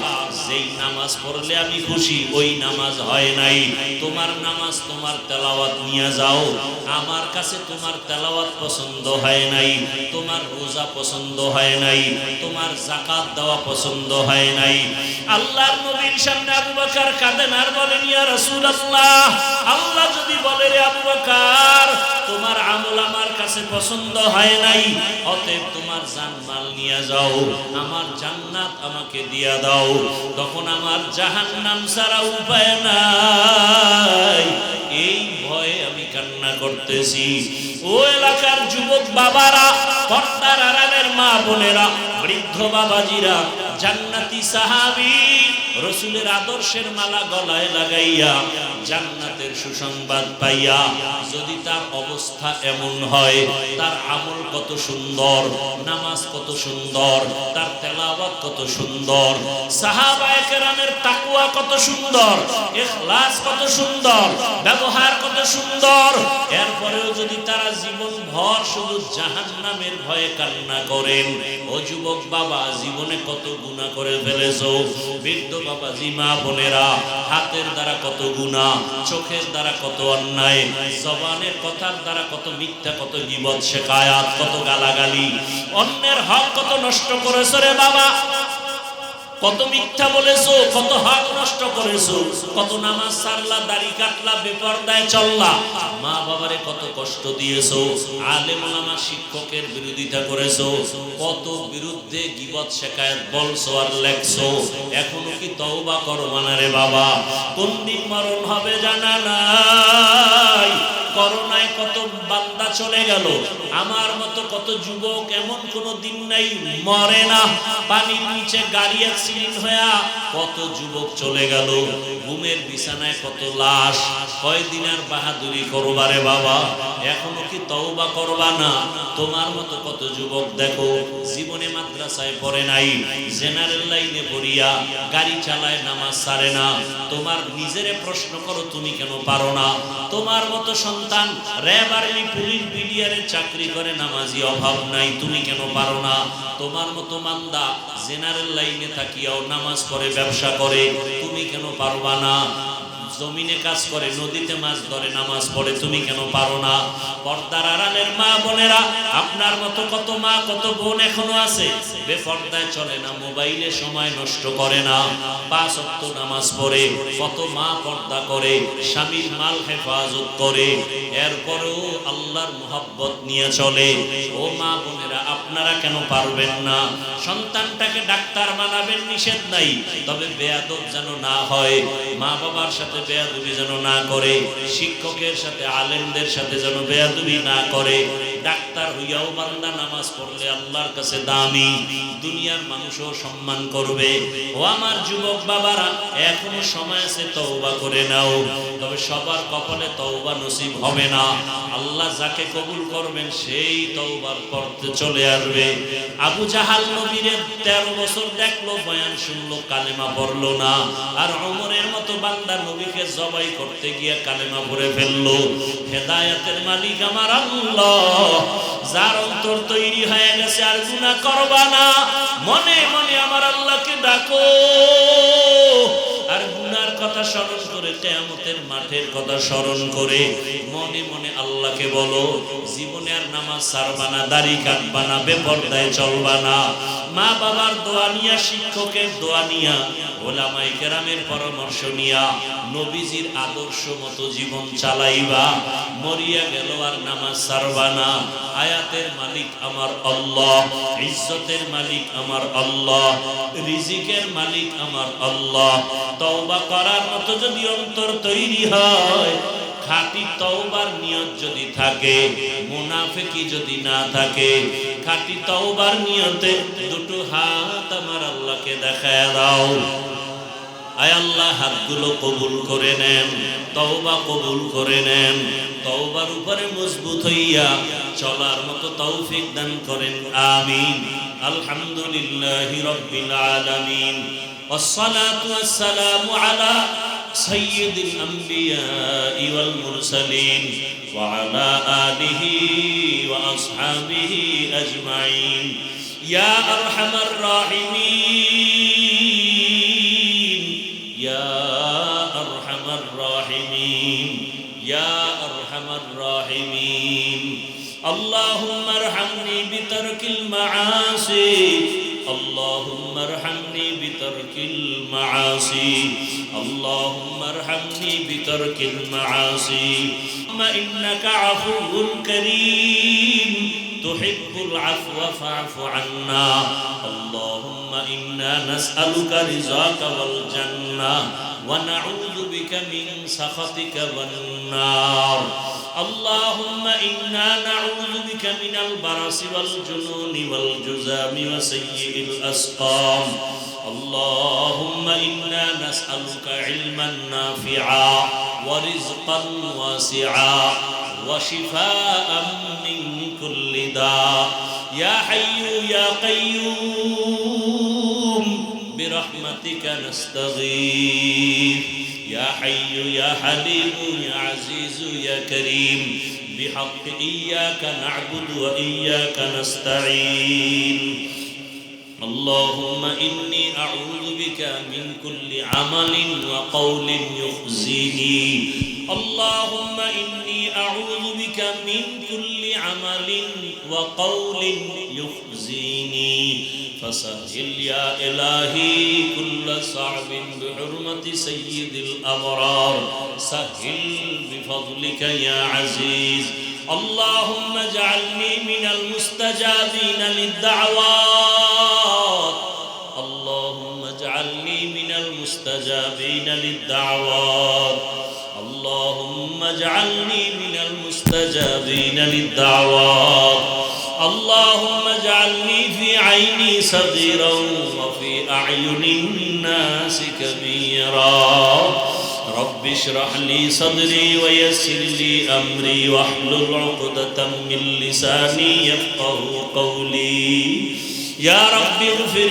Speaker 1: যেই নামাজ পড়লে আমি খুশি ওই নামাজ হয় নাই, তোমার নামাজ তোমার তেলাওয়াত নিয়ে যাও, আমার কাছে তোমার তেলাওয়াত পছন্দ হয় নাই, তোমার রোজা পছন্দ হয় নাই, তোমার যাকাত দেওয়া পছন্দ হয় নাই। আল্লাহর নবীর সামনে আবু বকর কাঁদেন আর বলেন ইয়া রাসূলুল্লাহ, আল্লাহ যদি বলে রে আবু বকর তোমার আমল আমার কাছে পছন্দ হয় নাই, অতএব তোমার জানমাল নিয়ে যাও, আমার জান্নাত আমাকে দিয়া দাও, তখন আমার জাহান্নাম ছাড়া উপায় নাই। এই ভয়ে আমি কান্না করতেছি। ও এলাকার যুবক বাবারা, পর্দার আড়ালের মা বোনেরা, বৃদ্ধ বাবাজিরা, জান্নাতি সাহাবী রাসূলের আদর্শের মালা গলায় লাগাইয়া জান্নাতের সুসংবাদ পাইয়া যদি তার অবস্থা এমন হয়, তার আমল কত সুন্দর, নামাজ কত সুন্দর, তার তেলাওয়াত কত সুন্দর, সাহাবায়ে কেরামের তাকওয়া কত সুন্দর, ইখলাস কত সুন্দর, ব্যবহার কত সুন্দর, এরপরেও যদি তারা জীবন ভর শুধু জাহান্নামের ভয়ে কান্না করেন, ও যুবক বাবা জীবনে কত গুনাহ করে ফেলেছো, বৃদ্ধ বাবাজি মা বোনেরা, হাতের দ্বারা কত গুনাহ, চোখের দ্বারা কত অন্যায়, জবানের কথার দ্বারা কত মিথ্যা, কত গীবত শিকায়াত, কত গালাগালি, অন্যের হক কত নষ্ট করেছো রে বাবা, কত মিথ্যা বলেছো, কত হক নষ্ট করেছো, কত নামাজ ছাড়লা, দাড়ি কাটলা, বেপরদায় চললা, মা বাবারে কত কষ্ট দিয়েছো, আলেম ওলামা শিক্ষকের বিরোধিতা করেছো, কত বিরুদ্ধে গীবত শিকায়াত বলছো আর লেখছো, এখনো কি তওবা করবা না রে বাবা? কোন দিন মরণ হবে জানা নাই। করোনায় কত বান্দা চলে গেল, আমার মতো কত যুবক এমন কোন দিন নাই মরে না, পানির নিচে গাড়ি অ্যাক্সিডেন্ট হয়ে কত যুবক চলে গেল, ঘুমের বিছানায় কত লাশ, কয়দিন আর বাহাদুরি করবারে বাবা, এখনো কি তওবা করবা না? তোমার মতো কত যুবক দেখো জীবনে মাদ্রাসায় পড়ে নাই, জেনারেল লাইনে পড়িয়া গাড়ি চালায়, নামাজ ছাড়ে না। তোমার নিজেরে প্রশ্ন করো, তুমি কেন পারো না? তোমার মতো সন্তান র্যাব আর্মি পুলিশ বিডিআরে চাকরি করে, নামাজি অভাব নাই, তুমি কেন পারো না? তোমার মতো মান্দা জেনারেল লাইনে থাকিয়াও নামাজ পড়ে, ব্যবসা করে, তুমি কেন পারবা না? জমিনে কাজ করে, নদীতে মাছ ধরে, নামাজ পড়ে, তুমি কেন পারো না? পর্দার আড়ালের মা বোনেরা, আপনার মতো কত মা কত বোন এখনো আছে বেপর্দায় চলে না, মোবাইলে সময় নষ্ট করে না, 5 ওয়াক্ত নামাজ পড়ে। কত মা পর্দা করে, স্বামীর মাল হেফাজত করে, এরপরেও আল্লাহর মোহাব্বত নিয়ে চলে। ও মা বোনেরা, আপনারা কেন পারবেন না? সন্তানটাকে ডাক্তার বানাবেন, নিষেধ নাই, তবে বেয়াদব যেন না হয়, মা বাবার সাথে বেয়াদবি যেন না করে, শিক্ষকের সাথে আলেমদের সাথে যেন বেয়াদবি না করে। ডাক্তার হইয়াও বান্দা নামাজ পড়লে আল্লাহর কাছে দামি, দুনিয়ার মানুষও সম্মান করবে। ও আমার যুবক বাবারা, এখনো সময় আছে, তওবা করে নাও। তবে সবার কপালে তওবা নসিব হবে না, আল্লাহ যাকে কবুল করবেন সেই তওবার করতে চলে আসবে। আবু জাহাল নবীরে 13 বছর দেখলো, বয়ান শুনলো, কালেমা পড়লো না। আর ওমরের মতো বান্দা নবীকে জবাই করতে গিয়ে কালেমা পড়ে ফেললো। হেদায়েতের মালিক আমার আল্লাহ, যার অন্তর তৈরি হয়ে গেছে আর গুনাহ করবা না, মনে মনে আমার আল্লাহকে ডাকো, আর গুনার কথা স্মরণ করে, কিয়ামতের মাঠের কথা স্মরণ করে মনে মনে আল্লাহকে বলো, জীবনে আর নামাজ ছাড়বা না, দাড়ি কাটবা না, বেপরদায় চলবা না, মা বাবার দোয়া নিয়া, শিক্ষকের দোয়া নিয়া, ওলামায়ে কেরামের পরামর্শ নিয়া নবীজির আদর্শ মতো জীবন চালাইবা। মরিয়া গেল আর নামাজ ছাড়বা না। আয়াতের মালিক আমার আল্লাহ, ইজ্জতের মালিক আমার আল্লাহ, রিজিকের মালিক আমার আল্লাহ। তওবা করার মতো যদি অন্তর তৈরি হয়, খাঁটি তওবার নিয়ত যদি থাকে, মুনাফিকি যদি না থাকে, খাঁটি তওবার নিয়তে দুটো হাত আমার আল্লাহকে দেখায় দাও। আয় আল্লাহ, হাতগুলো কবুল করে নেন, তওবা কবুল করে নেন, তওবার উপরে মজবুত হইয়া চলার মতো তৌফিক দান করেন, আমিন। আলহামদুলিল্লাহি রাব্বিল আলামিন, ওয়াসসালাতু ওয়াসসালামু আলা সাইয়্যিদিল আমবিয়াই ওয়াল মুরসালিন ওয়া আলা আলিহি ওয়া আসহাবিহি আজমাইন। ইয়া আরহামার রাহিমিন, ইয়া আরহামার রাহিমিন, ইয়া আরহামার রাহিমিন। আল্লাহুম্মা আরহামনি বিতারকিল মাআসি, আল্লাহুম্মা আরহামনি বিতারকিল মাআসি, আল্লাহুম্মা আরহামনি বিতারকিল মাআসি। ইন্নাকা আফুউন কারীম তুহিব্বুল আফওয়া ফা'ফু আন্না। আল্লাহুম্মা ইন্না নাসআলুকা রিযাকা ওয়াল জান্নাহ ওয়া নাউযু বিকা মিন সাখাতিকা ওয়ান নার। আল্লাহুম্মা ইন্না নাউযু বিকা মিনাল বারাসি ওয়াল জুনুনি ওয়াল জুযামি ওয়া সাইয়্যিল আসকাম। আল্লাহুম্মা ইন্না নাসআলুকা ইলমান নাফিআ ওয়া রিজকান ওয়াসিআ ওয়া শিফাআন মিন কুল্লি দা। ইয়া হাইয়্যু ইয়া কাইয়্যুম বিরহমাতিকা নাস্তাগীথ। ইয়া হাইয়্যু ইয়া হালিমু ইয়া আজিজু ইয়া কারীম বিহাক্কি ইয়্যাকা না'বুদু ওয়া ইয়্যাকা নাস্তাঈন। اللهم إني أعوذ بك من كل عمل وقول يخزيني. اللهم إني أعوذ بك من كل عمل وقول يخزيني. فسهل يا إلهي كل صعب بحرمة سيد الأبرار. سهل بفضلك يا عزيز. اللهم اجعلني من المستجابين للدعوات. اللهم اجعلني من المستجابين للدعوات. اللهم اجعلني من المستجابين للدعوات. اللهم اجعلني في عيني صغيرا وفي أعين الناس كبيرا رب اشرح لي صدري ويسر لي أمري واحلل عقدة من لساني يفقهوا قولي يا رب اغفر